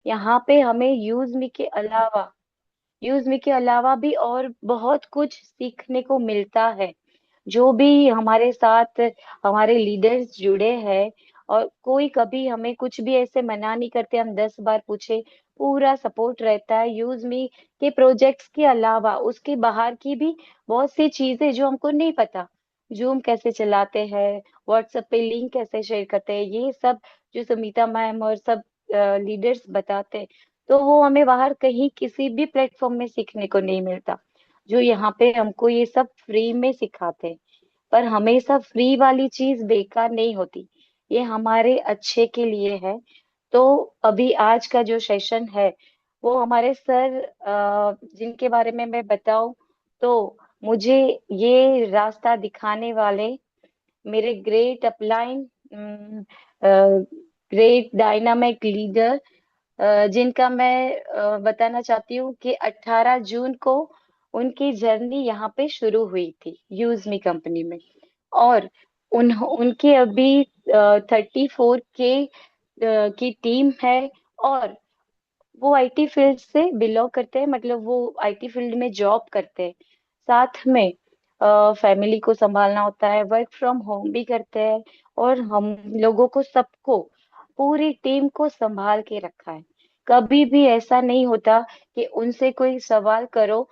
यहाँ पे हमें यूज मी के अलावा भी और बहुत कुछ सीखने को मिलता है। जो भी हमारे साथ हमारे लीडर्स जुड़े हैं, और कोई कभी हमें कुछ भी ऐसे मना नहीं करते, हम 10 बार पूछे, पूरा सपोर्ट रहता है। यूज मी के प्रोजेक्ट्स के अलावा उसके बाहर की भी बहुत सी चीजें जो हमको नहीं पता, जूम कैसे चलाते हैं, व्हाट्सएप पे लिंक कैसे शेयर करते हैं, ये सब जो सुमिता मैम और सब लीडर्स बताते हैं, तो वो हमें बाहर कहीं किसी भी प्लेटफॉर्म में सीखने को नहीं मिलता। जो यहाँ पे हमको ये सब फ्री में सिखाते हैं। पर हमेशा फ्री वाली चीज बेकार नहीं होती, ये हमारे अच्छे के लिए है। तो अभी आज का जो सेशन है, वो हमारे सर जिनके बारे में मैं बताऊं, तो मुझे ये रास्ता दिखाने वाले मेरे great upline, great dynamic leader, जिनका मैं बताना चाहती हूँ कि 18 जून को उनकी जर्नी यहाँ पे शुरू हुई थी यूज मी कंपनी में। और उनके अभी 34 के की टीम है। और वो आईटी फील्ड से बिलोंग करते हैं, मतलब वो आईटी फील्ड में जॉब करते हैं। साथ में फैमिली को संभालना होता है, वर्क फ्रॉम होम भी करते हैं। और हम लोगों को सबको, पूरी टीम को संभाल के रखा है। कभी भी ऐसा नहीं होता कि उनसे कोई सवाल करो,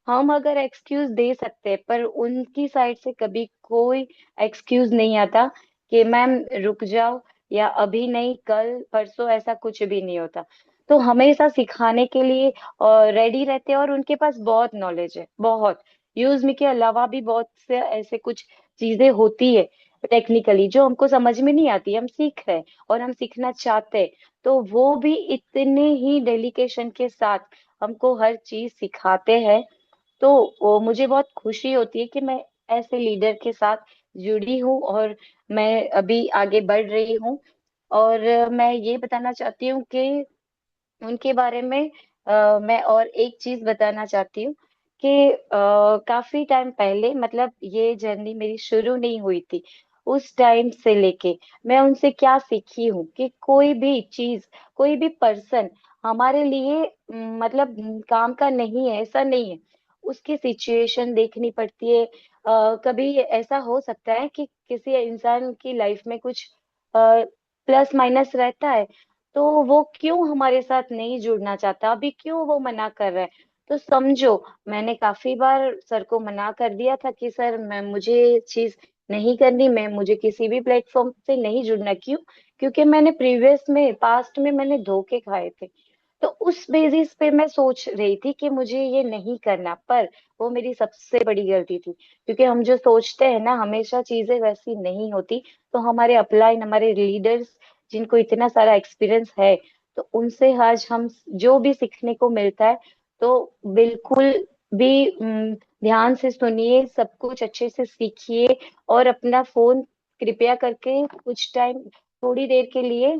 हम अगर एक्सक्यूज दे सकते हैं, पर उनकी साइड से कभी कोई एक्सक्यूज नहीं आता कि मैम रुक जाओ, या अभी नहीं कल परसों, ऐसा कुछ भी नहीं होता। तो हमेशा सिखाने के लिए रेडी रहते हैं, और उनके पास बहुत नॉलेज है, बहुत। यूज मी के अलावा भी बहुत से ऐसे कुछ चीजें होती है टेक्निकली जो हमको समझ में नहीं आती, हम सीख रहे हैं और हम सीखना चाहते हैं। तो वो भी इतने ही डेडिकेशन के साथ हमको हर चीज सिखाते हैं। तो वो मुझे बहुत खुशी होती है कि मैं ऐसे लीडर के साथ जुड़ी हूँ, और मैं अभी आगे बढ़ रही हूँ। और मैं ये बताना चाहती हूँ कि उनके बारे में मैं और एक चीज बताना चाहती हूँ कि काफी टाइम पहले, मतलब ये जर्नी मेरी शुरू नहीं हुई थी, उस टाइम से लेके मैं उनसे क्या सीखी हूँ कि कोई भी चीज, कोई भी पर्सन हमारे लिए मतलब काम का नहीं है, ऐसा नहीं है। उसकी सिचुएशन देखनी पड़ती है। कभी ऐसा हो सकता है कि किसी इंसान की लाइफ में कुछ प्लस माइनस रहता है, तो वो क्यों हमारे साथ नहीं जुड़ना चाहता, अभी क्यों वो मना कर रहा है। तो समझो, मैंने काफी बार सर को मना कर दिया था कि सर मैं मुझे ये चीज नहीं करनी, मैं मुझे किसी भी प्लेटफॉर्म से नहीं जुड़ना। क्यों? क्योंकि मैंने प्रीवियस में, पास्ट में मैंने धोखे खाए थे। तो उस बेसिस पे मैं सोच रही थी कि मुझे ये नहीं करना, पर वो मेरी सबसे बड़ी गलती थी। क्योंकि हम जो सोचते हैं ना, हमेशा चीजें वैसी नहीं होती। तो हमारे अपलाइन, हमारे लीडर्स जिनको इतना सारा एक्सपीरियंस है, तो उनसे आज हम जो भी सीखने को मिलता है, तो बिल्कुल भी ध्यान से सुनिए, सब कुछ अच्छे से सीखिए। और अपना फोन कृपया करके कुछ टाइम, थोड़ी देर के लिए,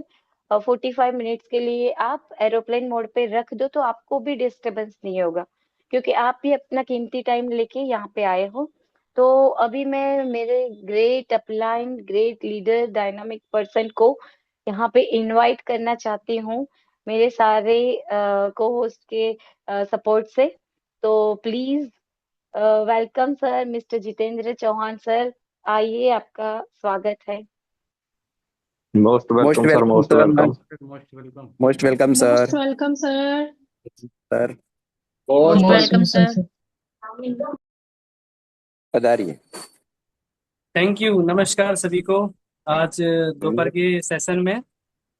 45 मिनट्स के लिए आप एरोप्लेन मोड पे रख दो, तो आपको भी डिस्टरबेंस नहीं होगा। क्योंकि आप भी अपना कीमती टाइम लेके यहाँ पे आए हो। तो अभी मैं मेरे great upline, great leader, dynamic person को यहाँ पे इनवाइट करना चाहती हूँ, मेरे सारे को होस्ट के सपोर्ट से। तो please welcome sir, mister Jitendra Chauhan sir, आइए, आपका स्वागत है। Most most welcome sir, welcome most sir. Welcome. Most welcome. Most welcome most sir. Welcome sir. Sir most most welcome welcome sir. Sir. पधारिए। थैंक यू, नमस्कार सभी को। आज दोपहर के सेशन में,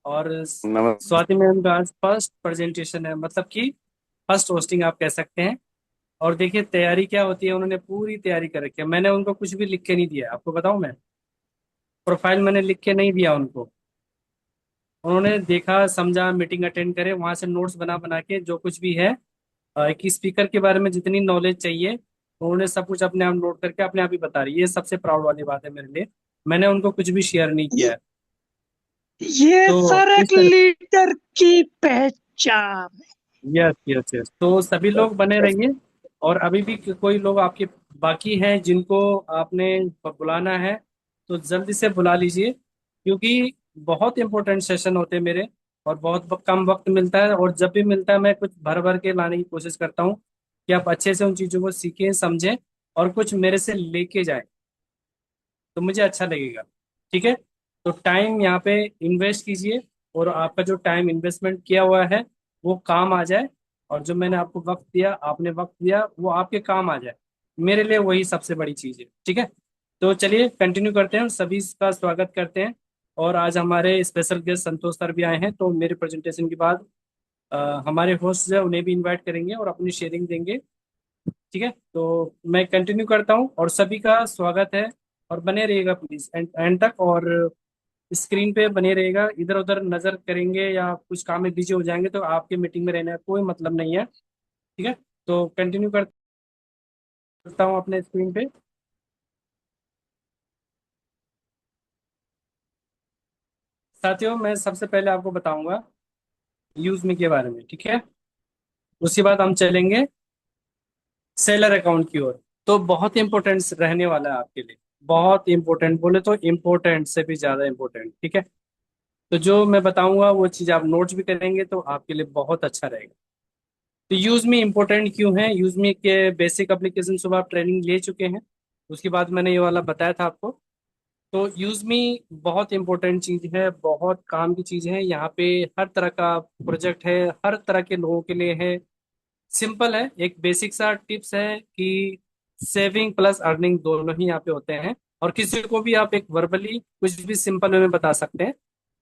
और नमस्ते। स्वाति मैम का आज फर्स्ट प्रेजेंटेशन है, मतलब कि फर्स्ट होस्टिंग आप कह सकते हैं। और देखिए तैयारी क्या होती है, उन्होंने पूरी तैयारी कर रखी है। मैंने उनको कुछ भी लिख के नहीं दिया, आपको बताऊं, मैं प्रोफाइल मैंने लिख के नहीं दिया उनको। उन्होंने देखा, समझा, मीटिंग अटेंड करे, वहां से नोट्स बना बना के जो कुछ भी है, एक स्पीकर के बारे में जितनी नॉलेज चाहिए, उन्होंने सब कुछ अपने आप नोट करके अपने आप ही बता रही है। ये सबसे प्राउड वाली बात है मेरे लिए। मैंने उनको कुछ भी शेयर नहीं किया है। ये तो सर इस एक तरह, लीडर की पहचान। यस यस यस, तो सभी लोग बने रहिए। और अभी भी कोई लोग आपके बाकी हैं जिनको आपने बुलाना है, तो जल्दी से बुला लीजिए, क्योंकि बहुत इंपॉर्टेंट सेशन होते हैं मेरे। और बहुत कम वक्त मिलता है, और जब भी मिलता है मैं कुछ भर भर के लाने की कोशिश करता हूँ कि आप अच्छे से उन चीज़ों को सीखें, समझें और कुछ मेरे से लेके जाएं, तो मुझे अच्छा लगेगा। ठीक है, तो टाइम यहाँ पे इन्वेस्ट कीजिए, और आपका जो टाइम इन्वेस्टमेंट किया हुआ है वो काम आ जाए, और जो मैंने आपको वक्त दिया, आपने वक्त दिया, वो आपके काम आ जाए, मेरे लिए वही सबसे बड़ी चीज़ है। ठीक है, तो चलिए कंटिन्यू करते हैं, सभी का स्वागत करते हैं। और आज हमारे स्पेशल गेस्ट संतोष सर भी आए हैं, तो मेरे प्रेजेंटेशन के बाद हमारे होस्ट जो है उन्हें भी इनवाइट करेंगे और अपनी शेयरिंग देंगे। ठीक है, तो मैं कंटिन्यू करता हूँ, और सभी का स्वागत है। और बने रहिएगा प्लीज एंड एंड तक, और स्क्रीन पे बने रहिएगा, इधर उधर नजर करेंगे या कुछ काम में बिजी हो जाएंगे तो आपके मीटिंग में रहने का कोई मतलब नहीं है। ठीक है, तो कंटिन्यू करता हूँ अपने स्क्रीन पे। साथियों, मैं सबसे पहले आपको बताऊंगा यूज मी के बारे में। ठीक है, उसके बाद हम चलेंगे सेलर अकाउंट की ओर। तो बहुत इंपॉर्टेंट रहने वाला है आपके लिए, बहुत इंपॉर्टेंट, बोले तो इम्पोर्टेंट से भी ज्यादा इंपॉर्टेंट। ठीक है, तो जो मैं बताऊंगा वो चीज आप नोट्स भी करेंगे तो आपके लिए बहुत अच्छा रहेगा। तो यूज मी इंपॉर्टेंट क्यों है? यूज मी के बेसिक एप्लीकेशन सुबह आप ट्रेनिंग ले चुके हैं, उसके बाद मैंने ये वाला बताया था आपको। तो यूज मी बहुत इंपॉर्टेंट चीज है, बहुत काम की चीज है। यहाँ पे हर तरह का प्रोजेक्ट है, हर तरह के लोगों के लिए है। सिंपल है, एक बेसिक सा टिप्स है कि सेविंग प्लस अर्निंग दोनों ही यहाँ पे होते हैं। और किसी को भी आप एक वर्बली कुछ भी सिंपल वे में बता सकते हैं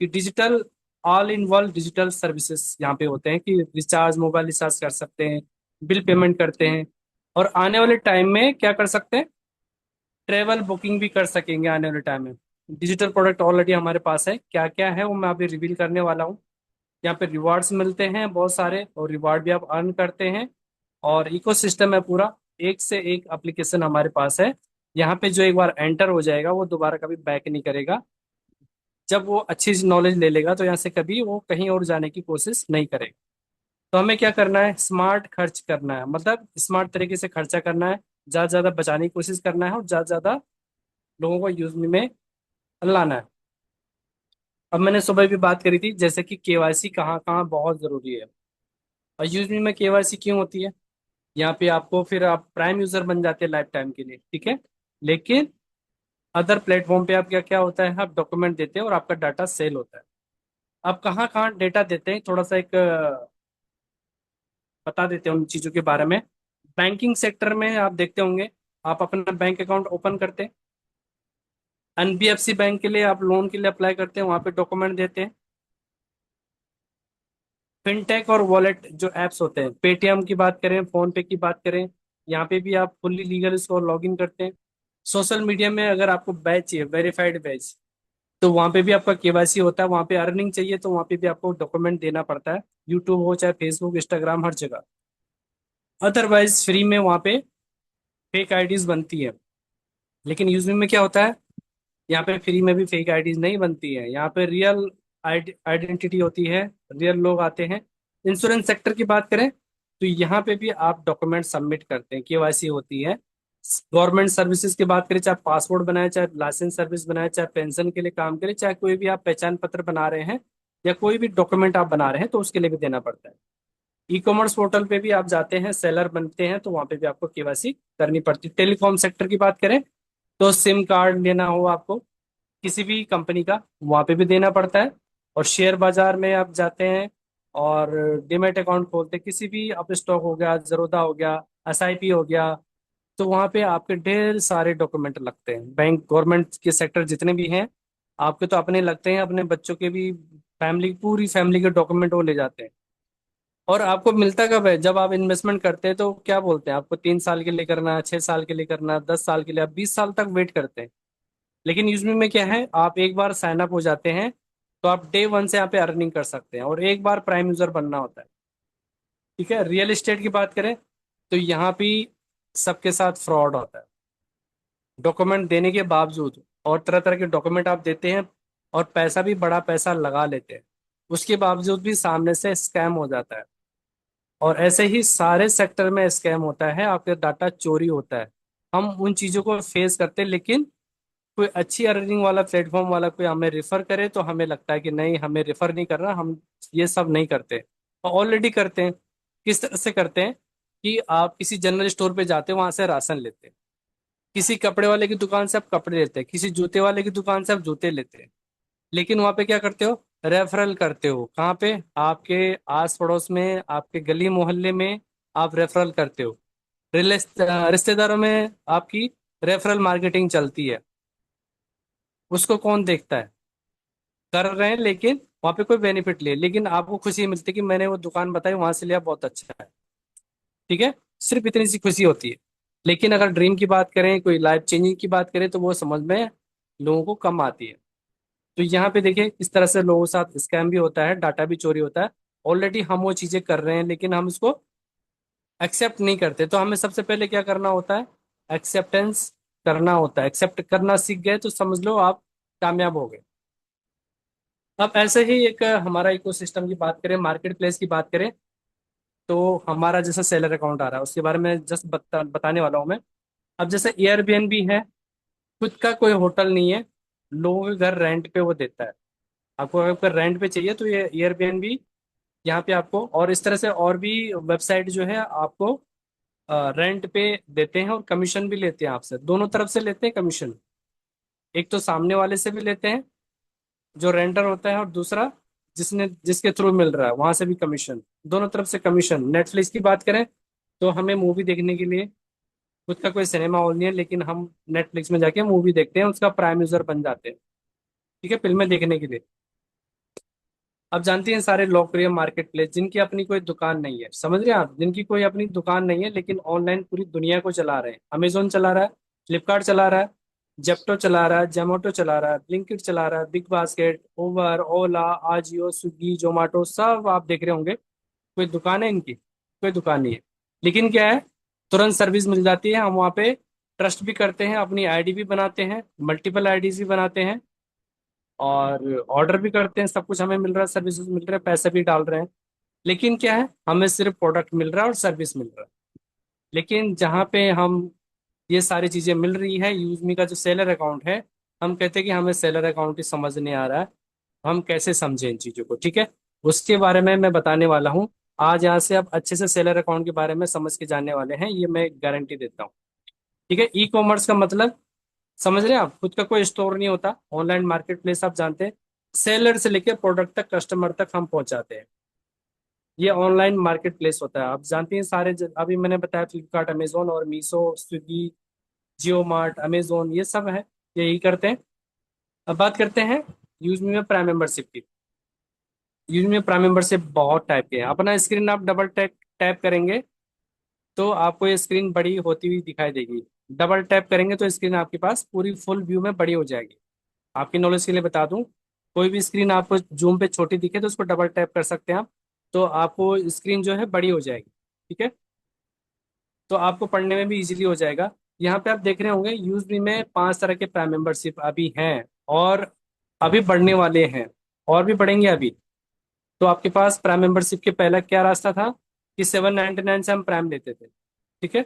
कि digital all in one digital services यहाँ पे होते हैं, कि रिचार्ज, मोबाइल रिचार्ज कर सकते हैं, बिल पेमेंट करते हैं, और आने वाले टाइम में क्या कर सकते हैं, ट्रेवल बुकिंग भी कर सकेंगे आने वाले टाइम में। डिजिटल प्रोडक्ट ऑलरेडी हमारे पास है, क्या क्या है वो मैं अभी रिवील करने वाला हूँ। यहाँ पे रिवार्ड्स मिलते हैं बहुत सारे, और रिवार्ड भी आप अर्न करते हैं, और इकोसिस्टम है पूरा, एक से एक एप्लीकेशन हमारे पास है। यहाँ पे जो एक बार एंटर हो जाएगा वो दोबारा कभी बैक नहीं करेगा। जब वो अच्छी नॉलेज ले लेगा तो यहाँ से कभी वो कहीं और जाने की कोशिश नहीं करेगा। तो हमें क्या करना है, स्मार्ट खर्च करना है, मतलब स्मार्ट तरीके से खर्चा करना है, ज्यादा से ज्यादा बचाने की कोशिश करना है, और ज्यादा से ज्यादा लोगों को यूज में लाना है। अब मैंने सुबह भी बात करी थी जैसे कि केवाईसी कहाँ कहाँ बहुत जरूरी है, और यूज में केवाईसी क्यों होती है। यहाँ पे आपको फिर आप प्राइम यूजर बन जाते हैं लाइफ टाइम के लिए। ठीक है, लेकिन अदर प्लेटफॉर्म पे आप क्या क्या होता है, आप डॉक्यूमेंट देते हैं और आपका डाटा सेल होता है। आप कहाँ कहाँ डेटा देते हैं, थोड़ा सा एक बता देते हैं उन चीज़ों के बारे में। बैंकिंग सेक्टर में आप देखते होंगे, आप अपना बैंक अकाउंट ओपन करते हैं, एनबीएफसी बैंक के लिए आप लोन के लिए अप्लाई करते हैं, वहाँ पे डॉक्यूमेंट देते हैं। फिनटेक और वॉलेट जो एप्स होते हैं, पेटीएम की बात करें, फोन पे की बात करें, यहाँ पे भी आप फुल्ली लीगल इसको लॉग इन करते हैं। सोशल मीडिया में अगर आपको बैच चाहिए, वेरीफाइड बैच, तो वहाँ पे भी आपका केवाईसी होता है। वहाँ पे अर्निंग चाहिए तो वहाँ पे भी आपको डॉक्यूमेंट देना पड़ता है, यूट्यूब हो चाहे फेसबुक, इंस्टाग्राम, हर जगह। अदरवाइज फ्री में वहाँ पे फेक आईडीज बनती है। लेकिन यूजमी में क्या होता है, यहाँ पे फ्री में भी फेक आईडीज नहीं बनती है, यहाँ पे रियल आइडेंटिटी होती है, रियल लोग आते हैं। इंश्योरेंस सेक्टर की बात करें तो यहाँ पे भी आप डॉक्यूमेंट सबमिट करते हैं, केवाईसी होती है। गवर्नमेंट सर्विसेज की बात करें, चाहे पासपोर्ट बनाए, चाहे लाइसेंस सर्विस बनाए, चाहे पेंशन के लिए काम करें, चाहे कोई भी आप पहचान पत्र बना रहे हैं या कोई भी डॉक्यूमेंट आप बना रहे हैं, तो उसके लिए भी देना पड़ता है। ई कॉमर्स पोर्टल पे भी आप जाते हैं, सेलर बनते हैं, तो वहां पे भी आपको केवाईसी करनी पड़ती है। टेलीकॉम सेक्टर की बात करें तो सिम कार्ड लेना हो आपको किसी भी कंपनी का, वहां पे भी देना पड़ता है। और शेयर बाजार में आप जाते हैं और डीमैट अकाउंट खोलते हैं, किसी भी अप स्टॉक हो गया, जरोदा हो गया, एसआईपी हो गया, तो वहां पे आपके ढेर सारे डॉक्यूमेंट लगते हैं। बैंक गवर्नमेंट के सेक्टर जितने भी हैं आपके तो अपने लगते हैं, अपने बच्चों के भी, फैमिली, पूरी फैमिली के डॉक्यूमेंट वो ले जाते हैं। और आपको मिलता कब है, जब आप इन्वेस्टमेंट करते हैं तो क्या बोलते हैं आपको, 3 साल के लिए करना, 6 साल के लिए करना, 10 साल के लिए, आप 20 साल तक वेट करते हैं। लेकिन यूजमी में क्या है, आप एक बार साइन अप हो जाते हैं तो आप डे वन से यहाँ पे अर्निंग कर सकते हैं, और एक बार प्राइम यूजर बनना होता है। ठीक है, रियल एस्टेट की बात करें तो यहाँ भी सबके साथ फ्रॉड होता है, डॉक्यूमेंट देने के बावजूद, और तरह तरह के डॉक्यूमेंट आप देते हैं और पैसा भी बड़ा पैसा लगा लेते हैं, उसके बावजूद भी सामने से स्कैम हो जाता है। और ऐसे ही सारे सेक्टर में स्कैम होता है, आपका डाटा चोरी होता है। हम उन चीजों को फेस करते हैं, लेकिन कोई अच्छी अर्निंग वाला प्लेटफॉर्म वाला कोई हमें रेफर करे तो हमें लगता है कि नहीं, हमें रेफर नहीं करना, हम ये सब नहीं करते। और ऑलरेडी करते हैं। किस तरह से करते हैं कि आप किसी जनरल स्टोर पे जाते हैं, वहां से राशन लेते हैं। किसी कपड़े वाले की दुकान से आप कपड़े लेते हैं, किसी जूते वाले की दुकान से आप जूते लेते हैं। लेकिन वहां पे क्या करते हो, रेफरल करते हो। कहाँ पे? आपके आस पड़ोस में, आपके गली मोहल्ले में आप रेफरल करते हो। रिश्तेदारों में आपकी रेफरल मार्केटिंग चलती है। उसको कौन देखता है? कर रहे हैं, लेकिन वहां पे कोई बेनिफिट ले, लेकिन आपको खुशी मिलती है कि मैंने वो दुकान बताई, वहां से लिया, बहुत अच्छा है। ठीक है, सिर्फ इतनी सी खुशी होती है। लेकिन अगर ड्रीम की बात करें, कोई लाइफ चेंजिंग की बात करें, तो वो समझ में लोगों को कम आती है। तो यहाँ पे देखिए, इस तरह से लोगों के साथ स्कैम भी होता है, डाटा भी चोरी होता है। ऑलरेडी हम वो चीजें कर रहे हैं, लेकिन हम उसको एक्सेप्ट नहीं करते। तो हमें सबसे पहले क्या करना होता है? एक्सेप्टेंस करना होता है। एक्सेप्ट करना सीख गए तो समझ लो आप कामयाब हो गए। अब ऐसे ही एक हमारा इकोसिस्टम की बात करें, मार्केट प्लेस की बात करें, तो हमारा जैसा सेलर अकाउंट आ रहा है उसके बारे में जस्ट बताने वाला हूँ मैं। अब जैसे एयरबीएनबी है, खुद का कोई होटल नहीं है, लोगों के घर रेंट पे वो देता है। आपको अगर रेंट पे चाहिए तो ये एयरबीएनबी यहाँ पे आपको, और इस तरह से और भी वेबसाइट जो है आपको रेंट पे देते हैं, और कमीशन भी लेते हैं आपसे। दोनों तरफ से लेते हैं कमीशन। एक तो सामने वाले से भी लेते हैं जो रेंटर होता है, और दूसरा जिसके थ्रू मिल रहा है वहां से भी कमीशन। दोनों तरफ से कमीशन। नेटफ्लिक्स की बात करें तो हमें मूवी देखने के लिए खुद का कोई सिनेमा हॉल नहीं है, लेकिन हम नेटफ्लिक्स में जाके मूवी देखते हैं, उसका प्राइम यूजर बन जाते हैं। ठीक है, फिल्में देखने के लिए। अब जानती हैं सारे लोकप्रिय मार्केट प्लेस जिनकी अपनी कोई दुकान नहीं है, समझ रहे हैं आप, जिनकी कोई अपनी दुकान नहीं है लेकिन ऑनलाइन पूरी दुनिया को चला रहे हैं। अमेजोन चला रहा है, फ्लिपकार्ट चला रहा है, जेप्टो चला रहा है, जोमेटो चला रहा है, ब्लिंकिट चला रहा है, बिग बास्केट, उबर, ओला, आजियो, स्विगी, जोमेटो, सब आप देख रहे होंगे। कोई दुकान है इनकी? कोई दुकान नहीं है। लेकिन क्या है, तुरंत सर्विस मिल जाती है। हम वहाँ पे ट्रस्ट भी करते हैं, अपनी आईडी भी बनाते हैं, मल्टीपल आईडीज भी बनाते हैं, और ऑर्डर भी करते हैं। सब कुछ हमें मिल रहा है, सर्विसेज मिल रहा है, पैसे भी डाल रहे हैं। लेकिन क्या है, हमें सिर्फ प्रोडक्ट मिल रहा है और सर्विस मिल रहा है। लेकिन जहाँ पे हम ये सारी चीजें मिल रही है, यूजमी का जो सेलर अकाउंट है, हम कहते हैं कि हमें सेलर अकाउंट ही समझ नहीं आ रहा है, हम कैसे समझें इन चीजों को। ठीक है, उसके बारे में मैं बताने वाला हूँ। आज यहाँ से आप अच्छे से सेलर अकाउंट के बारे में समझ के जानने वाले हैं, ये मैं गारंटी देता हूँ। ठीक है, ई कॉमर्स का मतलब समझ रहे हैं आप? खुद का कोई स्टोर नहीं होता, ऑनलाइन मार्केट प्लेस आप जानते हैं। सेलर से लेकर प्रोडक्ट तक, कस्टमर तक हम पहुंचाते हैं। ये ऑनलाइन मार्केट प्लेस होता है, आप जानती हैं सारे अभी मैंने बताया, फ्लिपकार्ट, अमेजोन और मीशो, स्विगी, जियो मार्ट, अमेजोन, ये सब है, यही करते हैं। अब बात करते हैं यूजमी में प्राइम मेंबरशिप की। यूजमी में प्राइम मेंबरशिप बहुत टाइप के हैं। अपना स्क्रीन आप डबल टैप टैप करेंगे तो आपको ये स्क्रीन बड़ी होती हुई दिखाई देगी। डबल टैप करेंगे तो स्क्रीन आपके पास पूरी फुल व्यू में बड़ी हो जाएगी। आपकी नॉलेज के लिए बता दूं, कोई भी स्क्रीन आपको जूम पे छोटी दिखे तो उसको डबल टैप कर सकते हैं आप, तो आपको स्क्रीन जो है बड़ी हो जाएगी। ठीक है, तो आपको पढ़ने में भी इजीली हो जाएगा। यहाँ पे आप देख रहे होंगे यूजमी में 5 तरह के प्राइम मेंबरशिप अभी हैं, और अभी बढ़ने वाले हैं, और भी बढ़ेंगे अभी। तो आपके पास प्राइम मेंबरशिप के पहला क्या रास्ता था कि 799 से हम प्राइम लेते थे। ठीक है,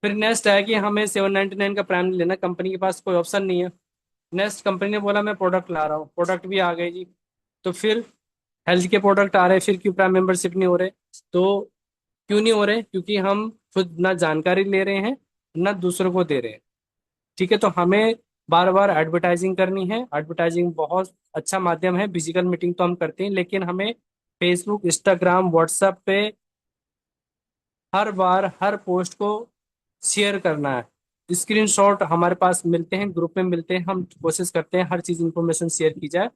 फिर नेक्स्ट है कि हमें 799 का प्राइम लेना, कंपनी के पास कोई ऑप्शन नहीं है। नेक्स्ट कंपनी ने बोला मैं प्रोडक्ट ला रहा हूँ, प्रोडक्ट भी आ गए जी। तो फिर हेल्थ के प्रोडक्ट आ रहे, फिर क्यों प्राइम मेंबरशिप नहीं हो रहे? तो क्यों नहीं हो रहे? क्योंकि हम खुद ना जानकारी ले रहे हैं, ना दूसरों को दे रहे हैं। ठीक है, तो हमें बार बार एडवर्टाइजिंग करनी है। एडवर्टाइजिंग बहुत अच्छा माध्यम है, फिजिकल मीटिंग तो हम करते हैं, लेकिन हमें फेसबुक, इंस्टाग्राम, व्हाट्सएप पे हर बार हर पोस्ट को शेयर करना है। स्क्रीनशॉट हमारे पास मिलते हैं, ग्रुप में मिलते हैं, हम कोशिश करते हैं हर चीज इंफॉर्मेशन शेयर की जाए,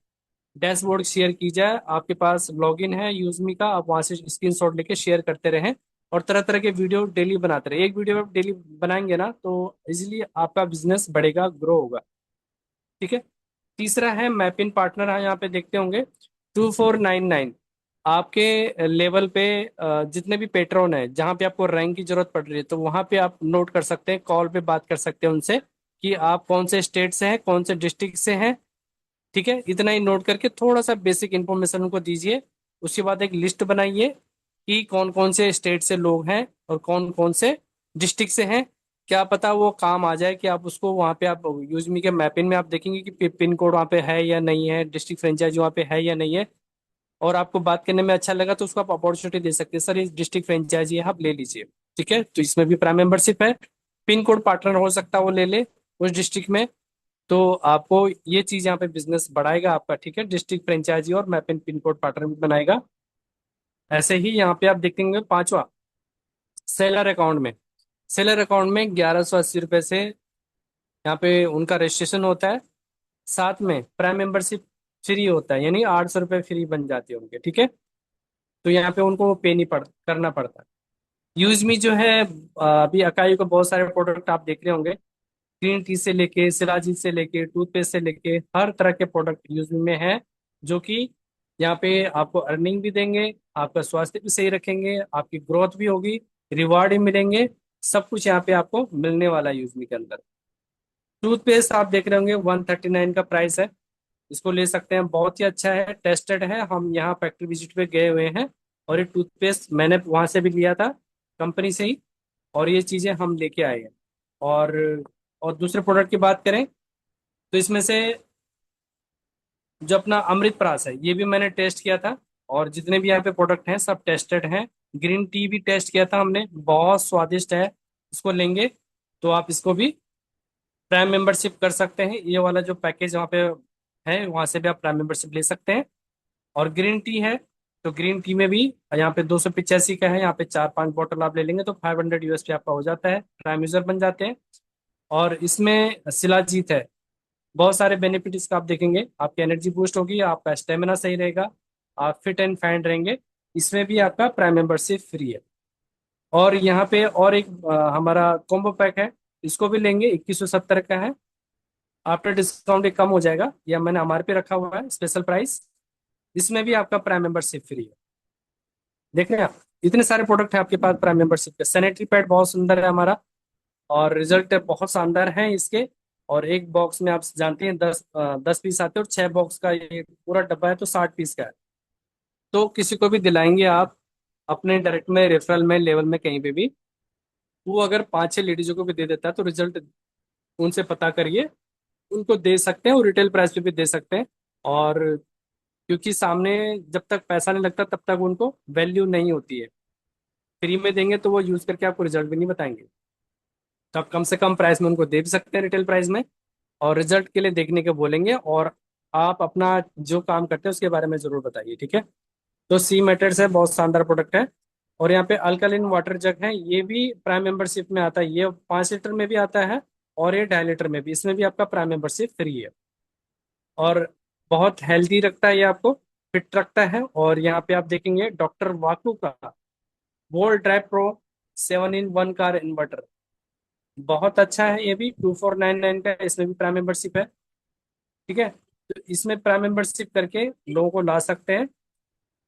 डैशबोर्ड शेयर की जाए। आपके पास लॉगिन है यूजमी का, आप वहां से स्क्रीनशॉट लेके शेयर करते रहें, और तरह तरह के वीडियो डेली बनाते रहे। एक वीडियो आप डेली बनाएंगे ना तो इजीली आपका बिजनेस बढ़ेगा, ग्रो होगा। ठीक है, तीसरा है मैपिन पार्टनर। यहाँ पे देखते होंगे 2499। आपके लेवल पे जितने भी पेट्रोन है, जहाँ पे आपको रैंक की जरूरत पड़ रही है, तो वहां पे आप नोट कर सकते हैं, कॉल पे बात कर सकते हैं उनसे कि आप कौन से स्टेट से हैं, कौन से डिस्ट्रिक्ट से हैं। ठीक है, इतना ही नोट करके थोड़ा सा बेसिक इन्फॉर्मेशन उनको दीजिए। उसके बाद एक लिस्ट बनाइए कि कौन कौन से स्टेट से लोग हैं और कौन कौन से डिस्ट्रिक्ट से हैं। क्या पता वो काम आ जाए कि आप उसको वहाँ पे आप यूजमी के मैपिंग में आप देखेंगे कि पिन कोड वहाँ पे है या नहीं है, डिस्ट्रिक्ट फ्रेंचाइजी वहाँ पे है या नहीं है, और आपको बात करने में अच्छा लगा तो उसको आप अपॉर्चुनिटी दे सकते हैं, सर इस डिस्ट्रिक्ट फ्रेंचाइजी है आप ले लीजिए। ठीक है, तो इसमें भी प्राइम मेंबरशिप है। पिन कोड पार्टनर हो सकता है वो ले ले उस डिस्ट्रिक्ट में, तो आपको ये चीज यहाँ पे बिजनेस बढ़ाएगा आपका। ठीक है, डिस्ट्रिक्ट फ्रेंचाइजी और मैपिंग पिन कोड पार्टनर भी बनाएगा। ऐसे ही यहाँ पे आप देखेंगे पांचवा, सेलर अकाउंट में। सेलर अकाउंट में 1180 रुपये से यहाँ पे उनका रजिस्ट्रेशन होता है, साथ में प्राइम मेंबरशिप फ्री होता है, यानी 800 रुपये फ्री बन जाती है उनके। ठीक है, तो यहाँ पे उनको पे नहीं करना पड़ता। यूज मी जो है अभी अकाई को बहुत सारे प्रोडक्ट आप देख रहे होंगे, ग्रीन टी से लेके शिलाजीत से लेके टूथपेस्ट से लेके हर तरह के प्रोडक्ट यूज मी में है, जो कि यहाँ पे आपको अर्निंग भी देंगे, आपका स्वास्थ्य भी सही रखेंगे, आपकी ग्रोथ भी होगी, रिवार्ड भी मिलेंगे, सब कुछ यहाँ पे आपको मिलने वाला है यूज मी के अंदर। टूथपेस्ट आप देख रहे होंगे 139 का प्राइस है, इसको ले सकते हैं, बहुत ही अच्छा है, टेस्टेड है, हम यहाँ फैक्ट्री विजिट पे गए हुए हैं और ये टूथपेस्ट मैंने वहां से भी लिया था, कंपनी से ही, और ये चीजें हम लेके आए हैं। और और दूसरे प्रोडक्ट की बात करें तो इसमें से जो अपना अमृत प्रास है ये भी मैंने टेस्ट किया था, और जितने भी यहाँ पे प्रोडक्ट हैं सब टेस्टेड हैं। ग्रीन टी भी टेस्ट किया था हमने, बहुत स्वादिष्ट है, इसको लेंगे तो आप इसको भी प्राइम मेंबरशिप कर सकते हैं, ये वाला जो पैकेज वहाँ पे है वहां से भी आप प्राइम मेंबरशिप ले सकते हैं। और ग्रीन टी है तो ग्रीन टी में भी यहाँ पे 285 का है, यहाँ पे 4-5 बॉटल आप ले लेंगे तो 500 USD आपका हो जाता है, प्राइम यूजर बन जाते हैं। और इसमें शिलाजीत है, बहुत सारे बेनिफिट इसका आप देखेंगे, आपकी एनर्जी बूस्ट होगी, आपका स्टेमिना सही रहेगा, आप फिट एंड फाइन रहेंगे, इसमें भी आपका प्राइम मेंबरशिप फ्री है। और यहाँ पे और एक हमारा कॉम्बो पैक है, इसको भी लेंगे, 2170 का है, आफ्टर डिस्काउंट एक कम हो जाएगा, यह मैंने MRP रखा हुआ है स्पेशल प्राइस, इसमें भी आपका प्राइम मेंबरशिप फ्री है। देख रहे हैं आप, इतने सारे प्रोडक्ट हैं आपके पास प्राइम मेंबरशिप के। सैनिटरी पैड बहुत सुंदर है हमारा, और रिजल्ट बहुत शानदार है इसके। और एक बॉक्स में आप जानते हैं 10 पीस आते हैं, और 6 बॉक्स का ये पूरा डब्बा है तो 60 पीस का है। तो किसी को भी दिलाएंगे आप अपने डायरेक्ट में, रेफरल में, लेवल में, कहीं पे भी, वो अगर 5-6 लेडीजों को भी दे देता है तो रिजल्ट उनसे पता करिए, उनको दे सकते हैं और रिटेल प्राइस पे भी दे सकते हैं। और क्योंकि सामने जब तक पैसा नहीं लगता तब तक उनको वैल्यू नहीं होती है, फ्री में देंगे तो वो यूज करके आपको रिजल्ट भी नहीं बताएंगे, तो आप कम से कम प्राइस में उनको दे भी सकते हैं रिटेल प्राइस में, और रिजल्ट के लिए देखने के बोलेंगे, और आप अपना जो काम करते हैं उसके बारे में जरूर बताइए। ठीक है, तो सी मेटर्स है, बहुत शानदार प्रोडक्ट है। और यहाँ पे अल्कलिन वाटर जग है, ये भी प्राइम मेंबरशिप में आता है, ये 5 लीटर में भी आता है और ये 2.5 लीटर में भी, इसमें भी आपका प्राइम मेंबरशिप फ्री है। और बहुत हेल्दी रखता है ये, आपको फिट रखता है। और यहाँ पे आप देखेंगे डॉक्टर वाकू का volt drive pro 7-in-1 car inverter, बहुत अच्छा है, ये भी 2499 का है, इसमें भी प्राइम मेंबरशिप है। ठीक है, तो इसमें प्राइम मेंबरशिप करके लोगों को ला सकते हैं।